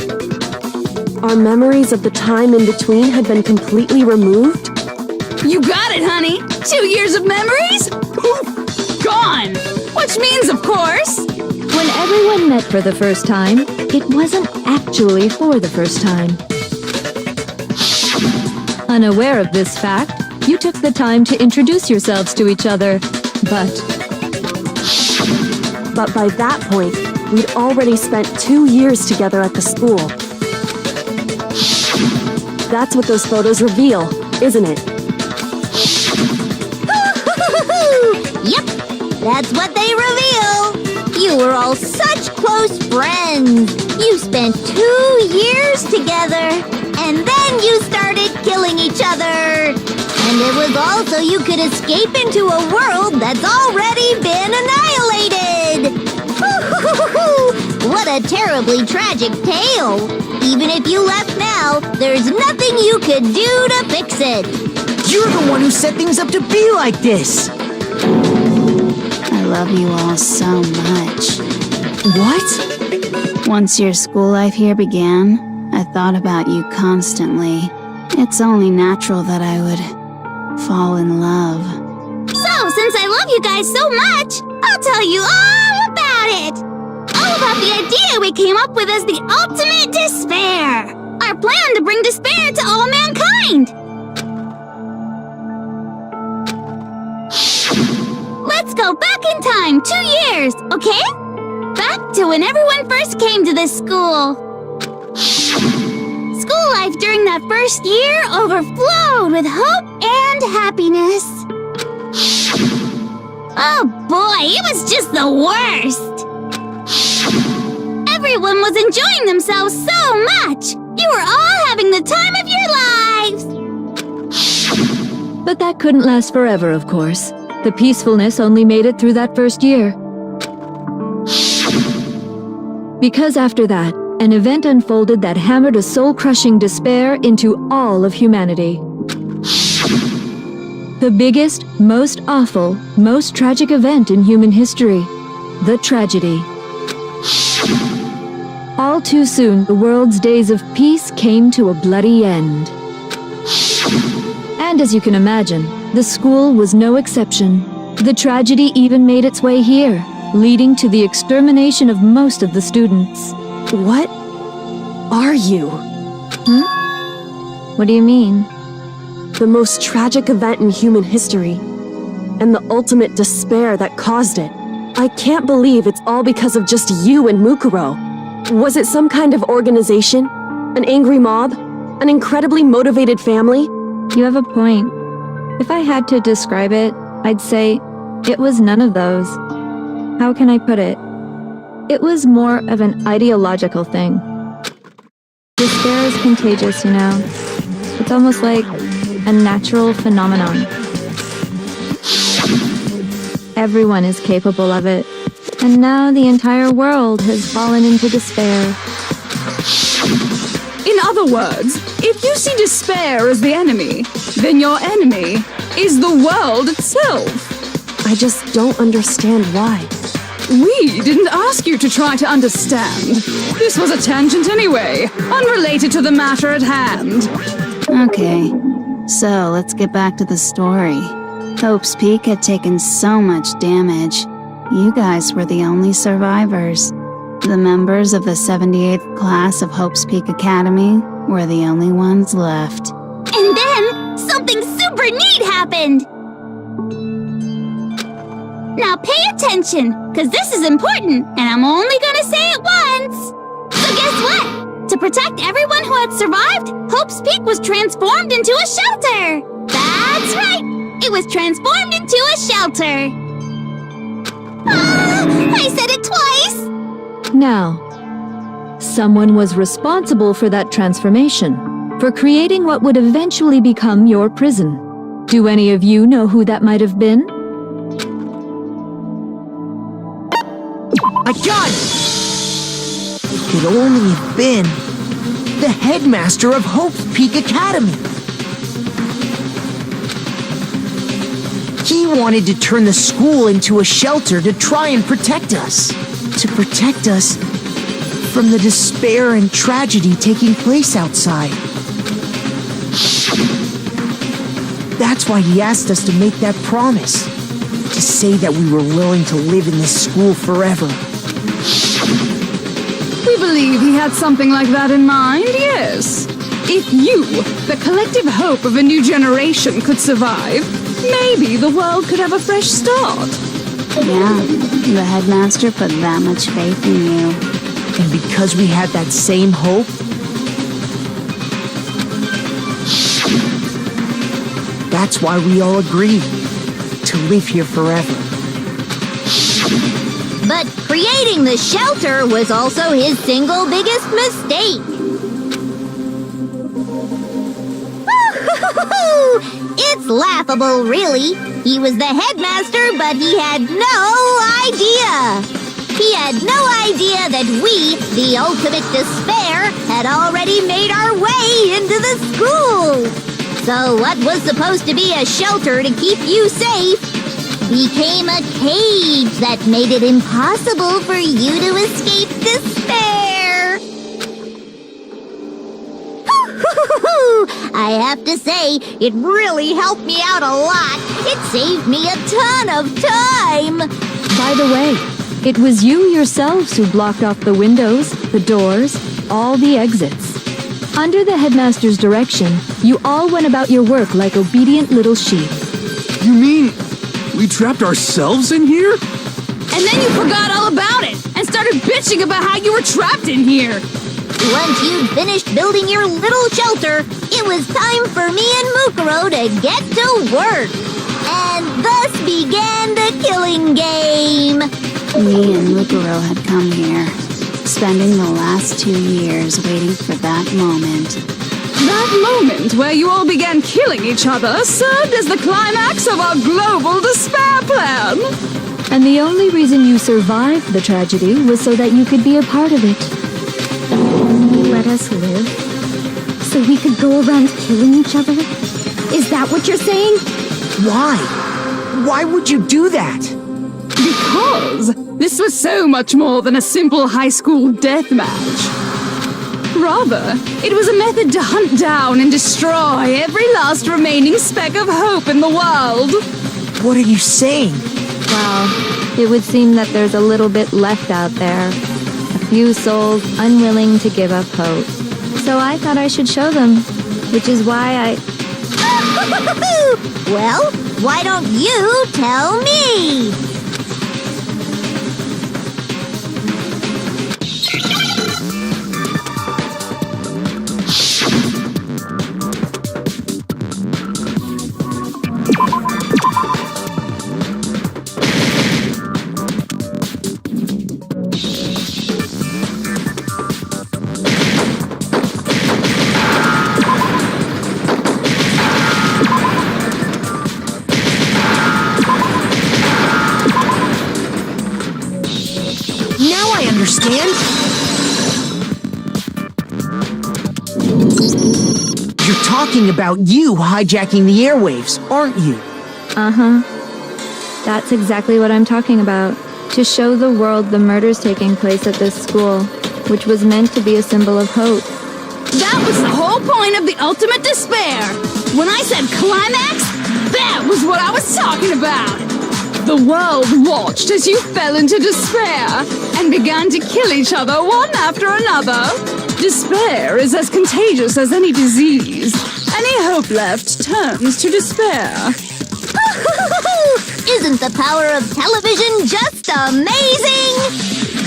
our memories of the time in between had been completely removed. You got it, honey! 2 years of memories? Poof! Gone! Which means, of course... When everyone met for the first time, it wasn't actually for the first time. Unaware of this fact, you took the time to introduce yourselves to each other, But by that point, we'd already spent 2 years together at the school. That's what those photos reveal, isn't it? Yep, that's what they reveal. You were all such close friends. You spent 2 years together, and then you started killing each other. And it was all so you could escape into a world that's already been annihilated. What a terribly tragic tale. Even if you left now, there's nothing you could do to fix it. You're the one who set things up to be like this! I love you all so much. What? Once your school life here began, I thought about you constantly. It's only natural that I would fall in love. So, since I love you guys so much, I'll tell you all about it. All about the idea we came up with as the ultimate despair. Our plan to bring despair to all mankind. Let's go back in time 2 years, okay? Back to when everyone first came to this school. School life during that first year overflowed with hope and happiness. Oh boy, it was just the worst. Everyone was enjoying themselves so much. You were all having the time of your lives. But that couldn't last forever, of course. The peacefulness only made it through that first year. Because after that, an event unfolded that hammered a soul-crushing despair into all of humanity. The biggest, most awful, most tragic event in human history. The tragedy. All too soon, the world's days of peace came to a bloody end. And as you can imagine, the school was no exception. The tragedy even made its way here, leading to the extermination of most of the students. What are you? What do you mean? The most tragic event in human history, and the ultimate despair that caused it. I can't believe it's all because of just you and Mukuro. Was it some kind of organization? An angry mob? An incredibly motivated family? You have a point. If I had to describe it, I'd say it was none of those. How can I put it? It was more of an ideological thing. Despair is contagious, you know. It's almost like a natural phenomenon. Everyone is capable of it. And now the entire world has fallen into despair. In other words, if you see despair as the enemy, then your enemy is the world itself. I just don't understand why. We didn't ask you to try to understand. This was a tangent anyway, unrelated to the matter at hand. Okay, so let's get back to the story. Hope's Peak had taken so much damage. You guys were the only survivors. The members of the 78th class of Hope's Peak Academy were the only ones left. And then, something super neat happened! Now pay attention, because this is important, and I'm only gonna say it once! So guess what? To protect everyone who had survived, Hope's Peak was transformed into a shelter! That's right! It was transformed into a shelter! Ah, I said it twice! Now, someone was responsible for that transformation, for creating what would eventually become your prison. Do any of you know who that might have been? My God! It could only have been the headmaster of Hope's Peak Academy. He wanted to turn the school into a shelter to try and protect us. To protect us from the despair and tragedy taking place outside. That's why he asked us to make that promise. To say that we were willing to live in this school forever. We believe he had something like that in mind, yes. If you, the collective hope of a new generation, could survive, maybe the world could have a fresh start. Yeah, the headmaster put that much faith in you. And because we had that same hope, that's why we all agreed to live here forever. But creating the shelter was also his single biggest mistake. It's laughable, really. He was the headmaster, but he had no idea. He had no idea that we, the ultimate despair, had already made our way into the school. So what was supposed to be a shelter to keep you safe became a cage that made it impossible for you to escape despair. I have to say, it really helped me out a lot. It saved me a ton of time. By the way, it was you yourselves who blocked off the windows, the doors, all the exits. Under the headmaster's direction, you all went about your work like obedient little sheep. You mean we trapped ourselves in here? And then you forgot all about it and started bitching about how you were trapped in here. Once you'd finished building your little shelter, it was time for me and Mukuro to get to work. And thus began the killing game. Me and Mukuro had come here, spending the last 2 years waiting for that moment. That moment where you all began killing each other served as the climax of our global despair plan. And the only reason you survived the tragedy was so that you could be a part of it. Let us live? So we could go around killing each other? Is that what you're saying? Why? Why would you do that? Because this was so much more than a simple high school death match. Rather, it was a method to hunt down and destroy every last remaining speck of hope in the world. What are you saying? Well, it would seem that there's a little bit left out there. A few souls unwilling to give up hope. So I thought I should show them, which is why I... Well, why don't you tell me? Now I understand. You're talking about you hijacking the airwaves, aren't you? Uh-huh. That's exactly what I'm talking about. To show the world the murders taking place at this school, which was meant to be a symbol of hope. That was the whole point of the ultimate despair. When I said climax, that was what I was talking about. The world watched as you fell into despair and began to kill each other one after another. Despair is as contagious as any disease. Any hope left turns to despair. Isn't the power of television just amazing?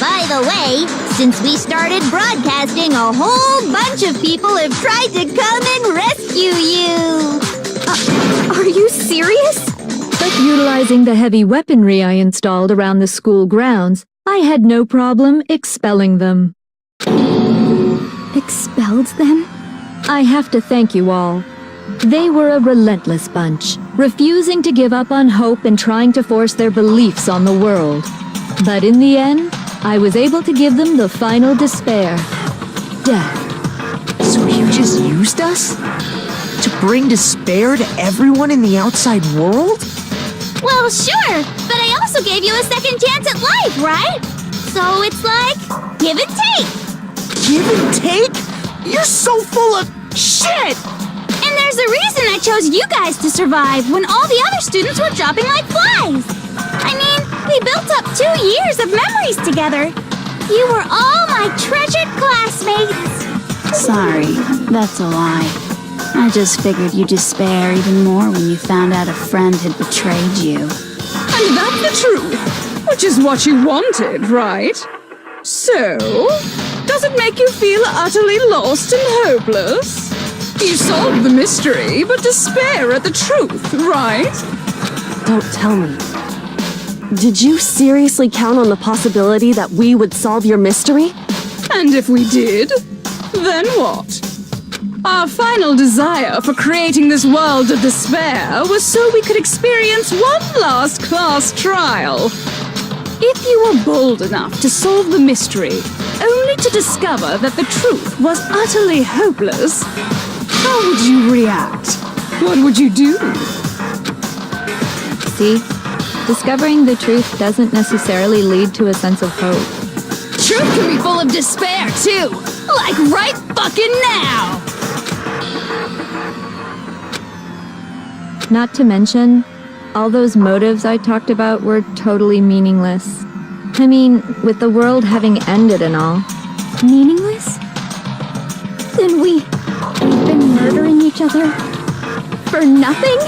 By the way, since we started broadcasting, a whole bunch of people have tried to come and rescue you. Are you serious? But utilizing the heavy weaponry I installed around the school grounds, I had no problem expelling them. Expelled them? I have to thank you all. They were a relentless bunch, refusing to give up on hope and trying to force their beliefs on the world. But in the end, I was able to give them the final despair. Death. So you just used us? To bring despair to everyone in the outside world? Well, sure, but I also gave you a second chance at life, right? So it's like, give and take. Give and take? You're so full of shit! And there's a reason I chose you guys to survive when all the other students were dropping like flies. I mean, we built up 2 years of memories together. You were all my treasured classmates. Sorry, that's a lie. I just figured you'd despair even more when you found out a friend had betrayed you. And that's the truth, which is what you wanted, right? So, does it make you feel utterly lost and hopeless? You solved the mystery, but despair at the truth, right? Don't tell me. Did you seriously count on the possibility that we would solve your mystery? And if we did, then what? Our final desire for creating this world of despair was so we could experience one last class trial. If you were bold enough to solve the mystery, only to discover that the truth was utterly hopeless, how would you react? What would you do? See? Discovering the truth doesn't necessarily lead to a sense of hope. Truth can be full of despair, too! Like right fucking now! Not to mention, all those motives I talked about were totally meaningless. I mean, with the world having ended and all. Meaningless? Then we've been murdering each other for nothing?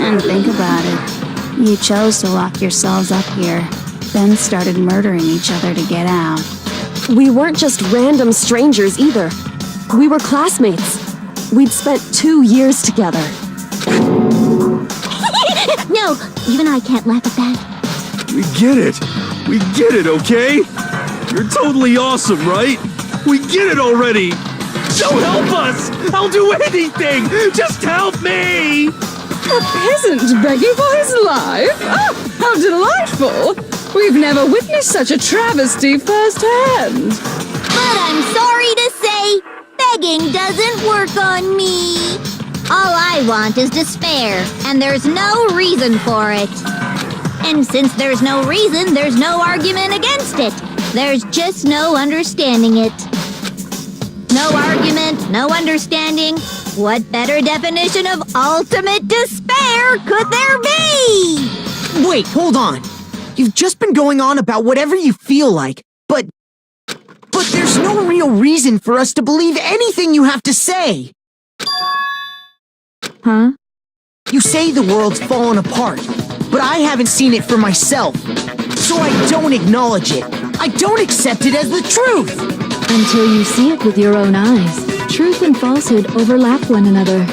And think about it. You chose to lock yourselves up here, then started murdering each other to get out. We weren't just random strangers either. We were classmates. We'd spent 2 years together. No, even I can't laugh at that. We get it. We get it, okay? You're totally awesome, right? We get it already. Don't help us. I'll do anything. Just help me. A peasant begging for his life? Oh, how delightful! We've never witnessed such a travesty firsthand. But I'm sorry to say, begging doesn't work on me. All I want is despair, and there's no reason for it. And since there's no reason, there's no argument against it. There's just no understanding it. No argument, no understanding. What better definition of ultimate despair could there be? Wait, hold on. You've just been going on about whatever you feel like, but there's no real reason for us to believe anything you have to say. Huh? You say the world's fallen apart, but I haven't seen it for myself. So I don't acknowledge it. I don't accept it as the truth. Until you see it with your own eyes. Truth and falsehood overlap one another.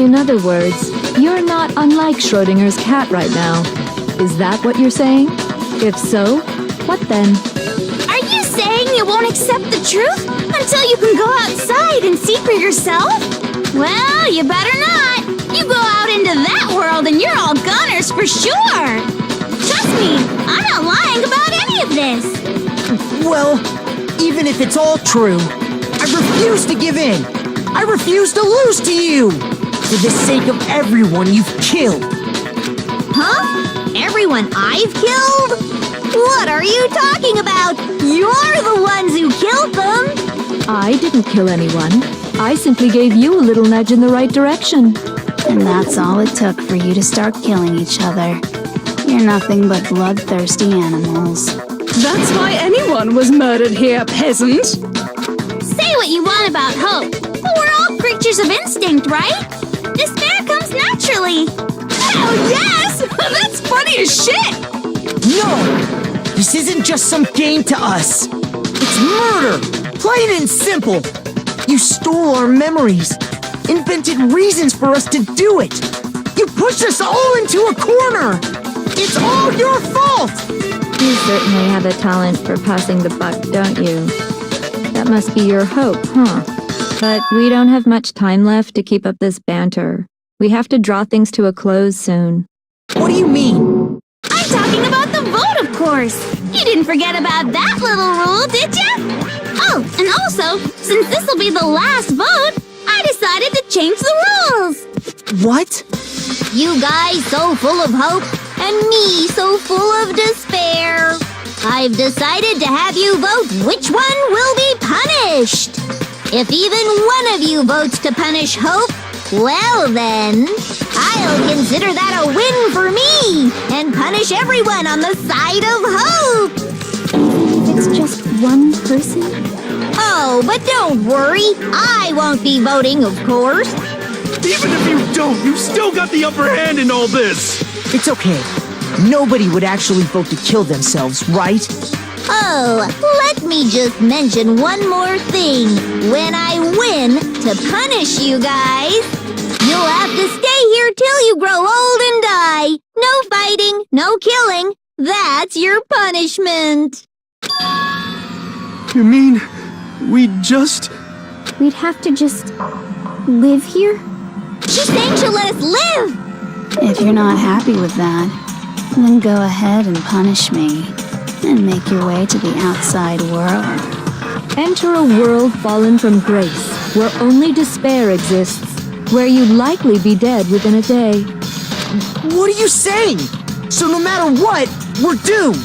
In other words, you're not unlike Schrodinger's cat right now. Is that what you're saying? If so, what then? Are you saying you won't accept the truth until you can go outside and see for yourself? Well, you better not. You go out into that world and you're all goners for sure. Trust me, I'm not lying about any of this. Well, even if it's all true, I refuse to give in. I refuse to lose to you. For the sake of everyone you've killed. Huh? Everyone I've killed? What are you talking about? You're the ones who killed them. I didn't kill anyone. I simply gave you a little nudge in the right direction. And that's all it took for you to start killing each other. You're nothing but bloodthirsty animals. That's why anyone was murdered here, peasant. Say what you want about hope, but we're all creatures of instinct, right? Despair comes naturally. Hell yes! That's funny as shit! No! This isn't just some game to us. It's murder! Plain and simple! You stole our memories, invented reasons for us to do it. You pushed us all into a corner! It's all your fault! You certainly have a talent for passing the buck, don't you? That must be your hope, huh? But we don't have much time left to keep up this banter. We have to draw things to a close soon. What do you mean? I'm talking about the vote, of course. You didn't forget about that little rule, did you? Oh, and also, since this will be the last vote, I decided to change the rules. What? You guys so full of hope, and me so full of despair. I've decided to have you vote which one will be punished. If even one of you votes to punish hope, well then, I'll consider that a win for me and punish everyone on the side of hope. It's just one person? Oh, but don't worry, I won't be voting, of course. Even if you don't, you've still got the upper hand in all this! It's okay. Nobody would actually vote to kill themselves, right? Oh, let me just mention one more thing. When I win to punish you guys, you'll have to stay here till you grow old and die. No fighting, no killing. That's your punishment. You mean, We'd have to just live here? She's saying she'll let us live. If you're not happy with that, then go ahead and punish me. And make your way to the outside world. Enter a world fallen from grace, where only despair exists, where you'd likely be dead within a day. What are you saying? So no matter what, we're doomed.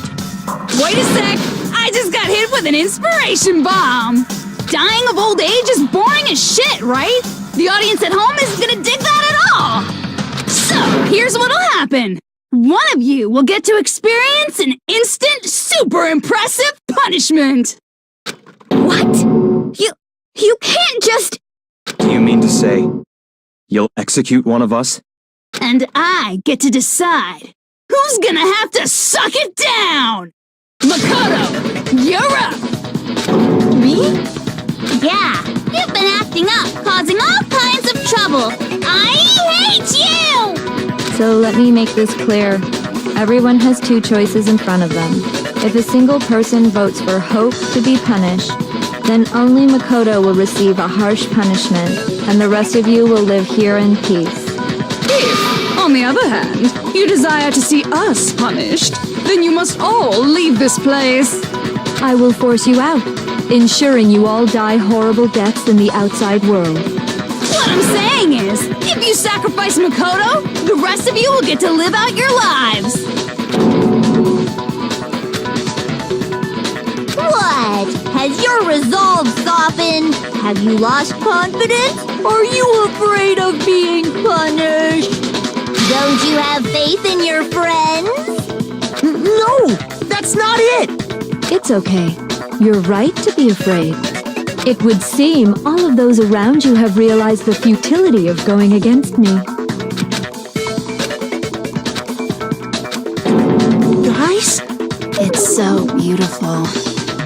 Wait a sec! I just got hit with an inspiration bomb! Dying of old age is boring as shit, right? The audience at home isn't gonna dig that at all! So, here's what'll happen. One of you will get to experience an instant, super impressive punishment! What? You can't just... Do you mean to say you'll execute one of us? And I get to decide who's gonna have to suck it down! Makoto, you're up! Me? Yeah, you've been acting up, causing all kinds of trouble. I hate you! So let me make this clear. Everyone has two choices in front of them. If a single person votes for Hope to be punished, then only Makoto will receive a harsh punishment, and the rest of you will live here in peace. If, on the other hand, you desire to see us punished, then you must all leave this place. I will force you out, ensuring you all die horrible deaths in the outside world. What I'm saying is, if you sacrifice Makoto, the rest of you will get to live out your lives. What? Has your your resolve soften? Have you lost confidence? Are you afraid of being punished? Don't you have faith in your friends? No, that's not it. It's okay. You're right to be afraid. It would seem all of those around you have realized the futility of going against me. Guys? It's so beautiful.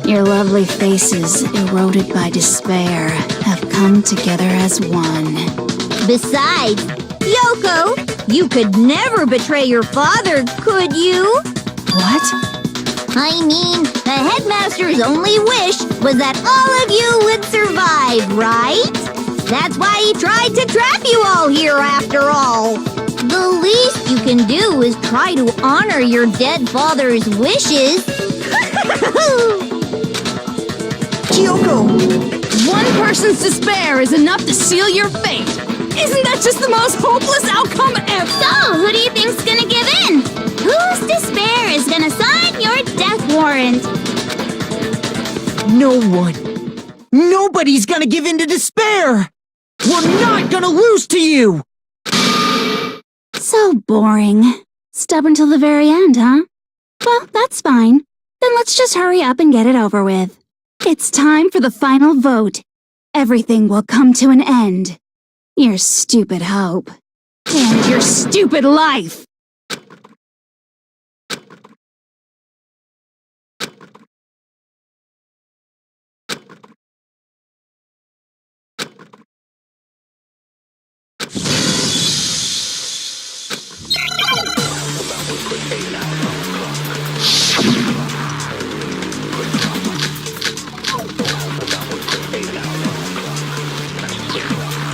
Your lovely faces, eroded by despair, have come together as one. Besides, Yoko, you could never betray your father, could you? What? I mean, the headmaster's only wish was that all of you would survive, right? That's why he tried to trap you all here after all. The least you can do is try to honor your dead father's wishes. Kyoko! One person's despair is enough to seal your fate. Isn't that just the most hopeless outcome ever? So, who do you think's gonna give in? Whose despair is gonna sign your death warrant? No one. Nobody's gonna give in to despair! We're not gonna lose to you! So boring. Stubborn till the very end, huh? Well, that's fine. Then let's just hurry up and get it over with. It's time for the final vote. Everything will come to an end. Your stupid hope. And your stupid life!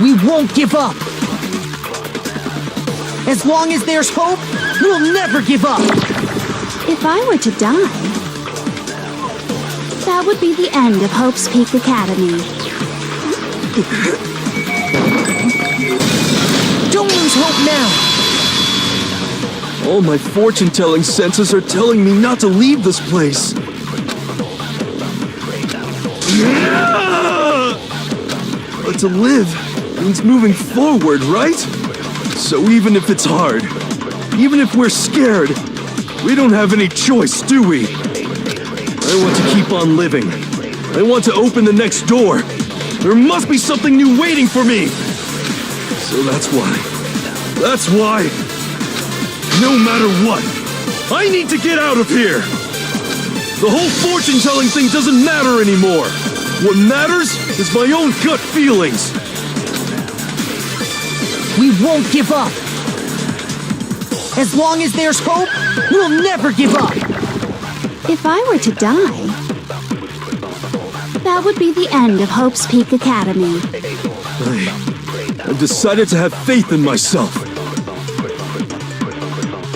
We won't give up! As long as there's hope, we'll never give up! If I were to die, that would be the end of Hope's Peak Academy. Don't lose hope now! All my fortune-telling senses are telling me not to leave this place. But to live means moving forward, right? So even if it's hard, even if we're scared, we don't have any choice, do we? I want to keep on living. I want to open the next door. There must be something new waiting for me. So that's why, no matter what, I need to get out of here. The whole fortune-telling thing doesn't matter anymore. What matters is my own gut feelings. We won't give up! As long as there's hope, we'll never give up! If I were to die, that would be the end of Hope's Peak Academy. I've decided to have faith in myself.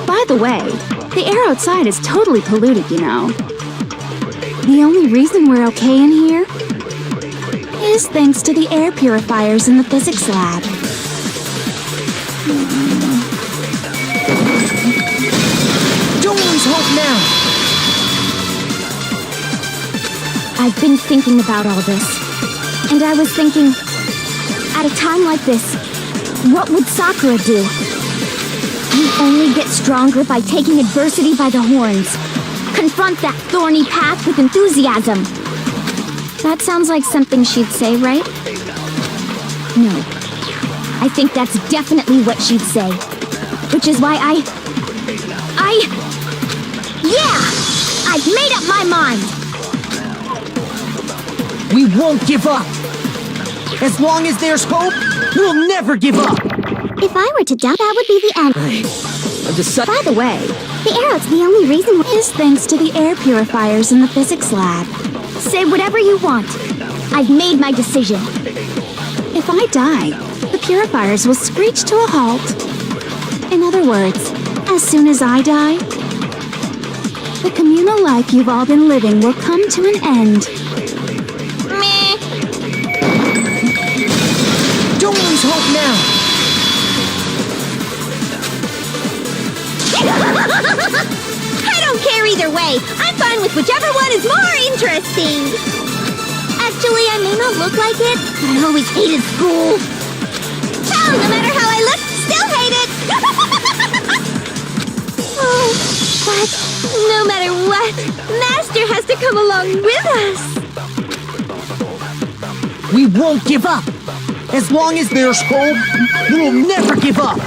By the way, the air outside is totally polluted, you know. The only reason we're okay in here is thanks to the air purifiers in the physics lab. Don't lose hope now! I've been thinking about all this. And I was thinking, at a time like this, what would Sakura do? You only get stronger by taking adversity by the horns. Confront that thorny path with enthusiasm. That sounds like something she'd say, right? No. I think that's definitely what she'd say. Which is why Yeah! I've made up my mind! We won't give up! As long as there's hope, we'll never give up! If I were to die, that would be the end. I've decided. By the way, the arrow's the only reason Is thanks to the air purifiers in the physics lab. Say whatever you want. I've made my decision. If I die, the purifiers will screech to a halt. In other words, as soon as I die, the communal life you've all been living will come to an end. Meh. Don't lose hope now! I don't care either way. I'm fine with whichever one is more interesting. Actually, I may not look like it, but I always hated school. Hell, no matter how I look, still hate it. Oh, but no matter what, Master has to come along with us. We won't give up. As long as there's hope, we'll never give up.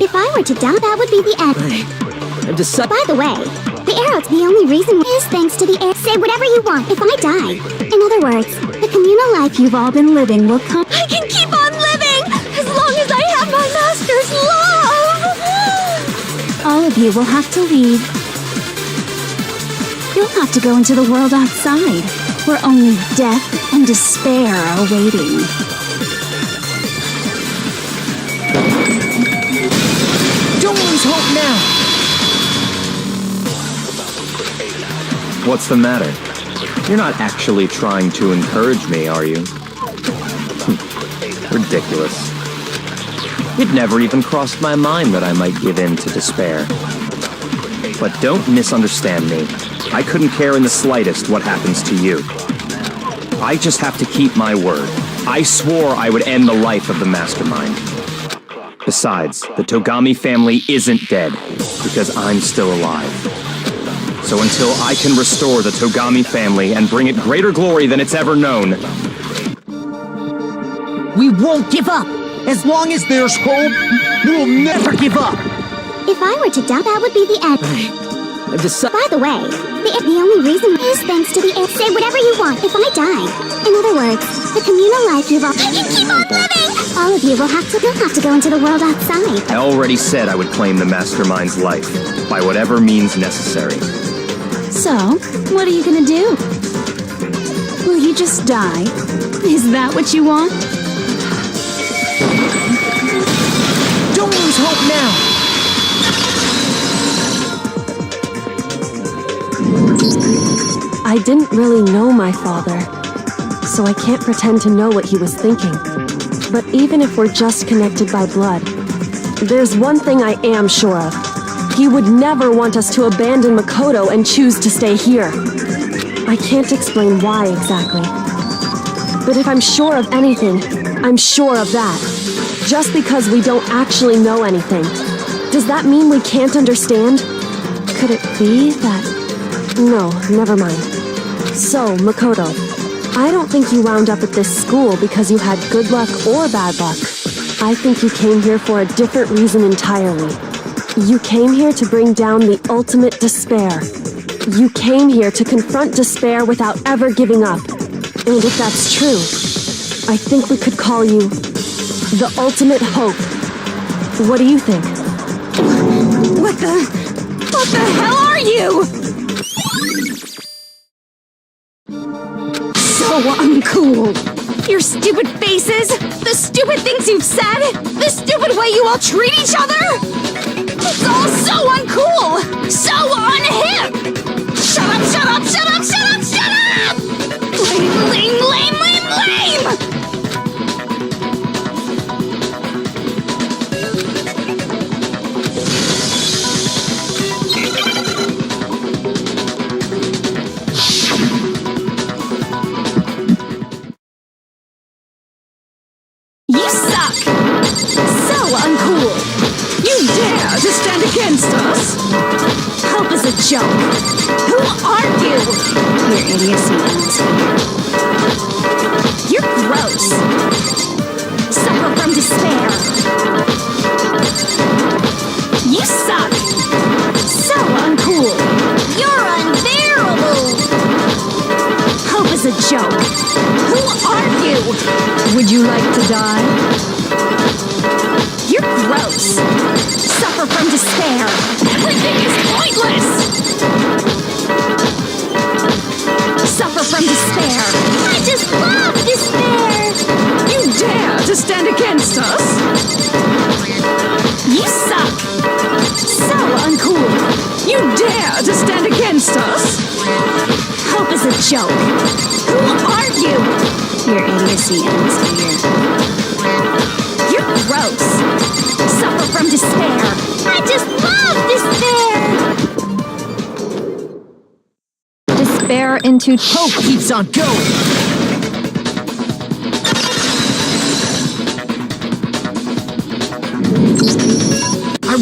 If I were to die, that would be the end. By the way, the arrow's the only reason is thanks to the air. Say whatever you want if I die. In other words, the communal life you've all been living will come. I can keep on living as long as I have my master's love. All of you will have to leave. You'll have to go into the world outside, where only death and despair are waiting. Don't lose hope now. What's the matter? You're not actually trying to encourage me, are you? Ridiculous. It never even crossed my mind that I might give in to despair. But don't misunderstand me. I couldn't care in the slightest what happens to you. I just have to keep my word. I swore I would end the life of the mastermind. Besides, the Togami family isn't dead, because I'm still alive. So until I can restore the Togami family and bring it greater glory than it's ever known, We won't give up. As long as there's hope, we'll never give up. If I were to die, that would be the end. By the way, the only reason is thanks to the air. Say whatever you want if I die. In other words, the communal life you've all. I can keep on living. All of you will have to. You'll have to go into the world outside. I already said I would claim the mastermind's life, by whatever means necessary. So, what are you gonna do? Will you just die? Is that what you want? Don't lose hope now. I didn't really know my father, so I can't pretend to know what he was thinking. But even if we're just connected by blood, there's one thing I am sure of. He would never want us to abandon Makoto and choose to stay here. I can't explain why exactly. But if I'm sure of anything, I'm sure of that. Just because we don't actually know anything, does that mean we can't understand? Could it be that... No, never mind. So, Makoto, I don't think you wound up at this school because you had good luck or bad luck. I think you came here for a different reason entirely. You came here to bring down the ultimate despair. You came here to confront despair without ever giving up. And if that's true, I think we could call you the ultimate hope. What do you think? What the hell are you? So uncool. Your stupid faces, the stupid things you've said, the stupid way you all treat each other. It's all so uncool, so unhip. Shut up, shut up, shut up, shut up, shut up! Lame, lame, lame, lame, lame! You suck! So uncool! You dare to stand against us? Hope is a joke! Who are you? Your idiocy ends here. You're gross! Suffer from despair! You suck! So uncool! You're unbearable! Hope is a joke! Who are you? Would you like to die? You're gross! Suffer from despair! Everything is pointless! Suffer from despair! I just love despair! You dare to stand against us? You suck! So uncool! You dare to stand against us? Hope is a joke! Who are you? Your idiocy ends here. You're gross! Suffer from despair! I just love despair! Despair into Hope keeps on going.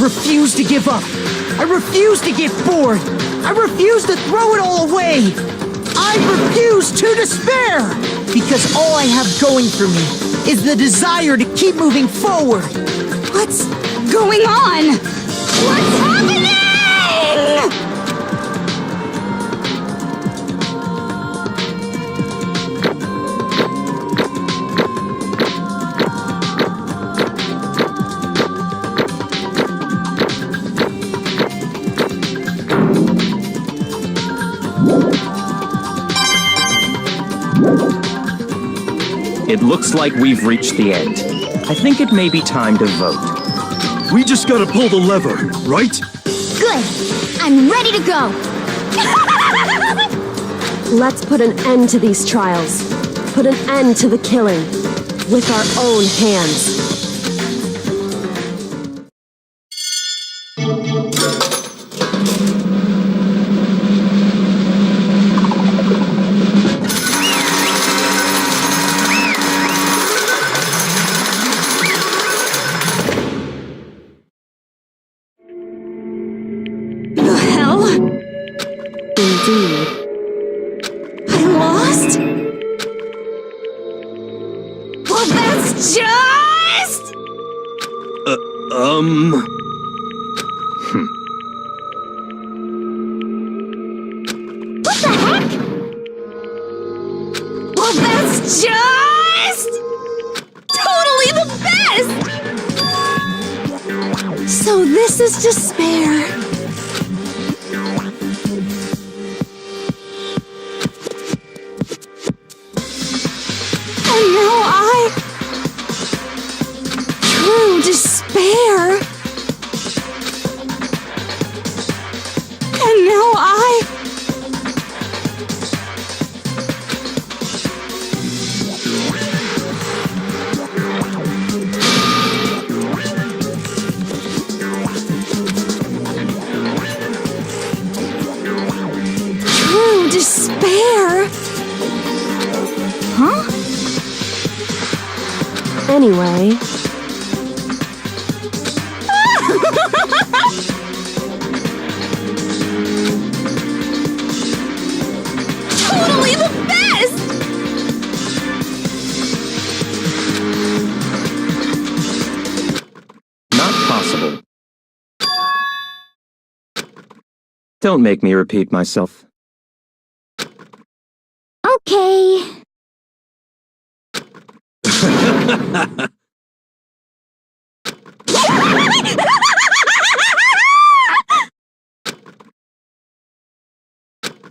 refuse to give up. I refuse to get bored. I refuse to throw it all away. I refuse to despair. Because all I have going for me is the desire to keep moving forward. What's going on? What's happening? It looks like we've reached the end. I think it may be time to vote. We just gotta pull the lever, right? Good. I'm ready to go. Let's put an end to these trials. Put an end to the killing. With our own hands. The hell? Indeed. I lost? Well, that's just... What the heck? Well, that's just... totally the best! So this is despair. And now true despair. And now true despair. Huh? Anyway, Totally the best! Not possible. Don't make me repeat myself. Okay.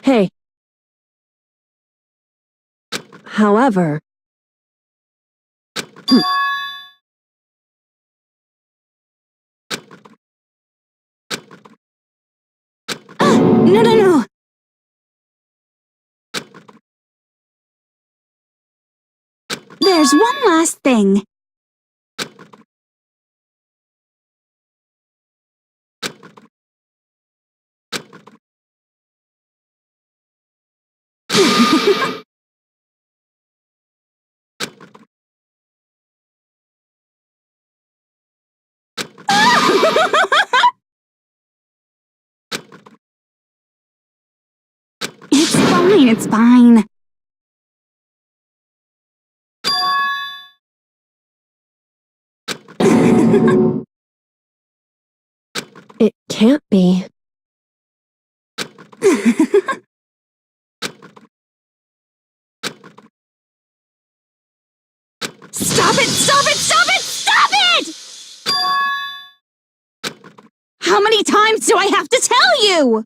hey. However, No. There's one last thing. It's fine. it can't be. Stop it! Stop it! Stop it! Stop it! How many times do I have to tell you?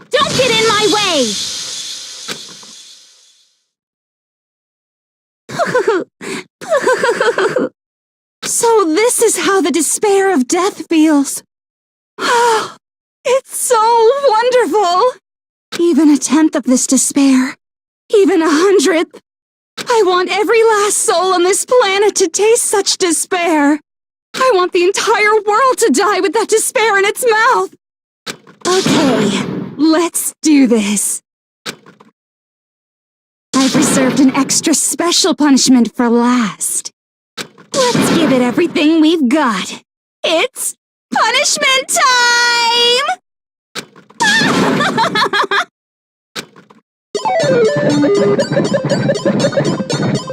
Don't get in my way! So this is how the despair of death feels. It's so wonderful! Even a tenth of this despair, even 100th. I want every last soul on this planet to taste such despair. I want the entire world to die with that despair in its mouth. Okay, let's do this. I I've reserved an extra special punishment for last. Let's give it everything we've got. It's punishment time!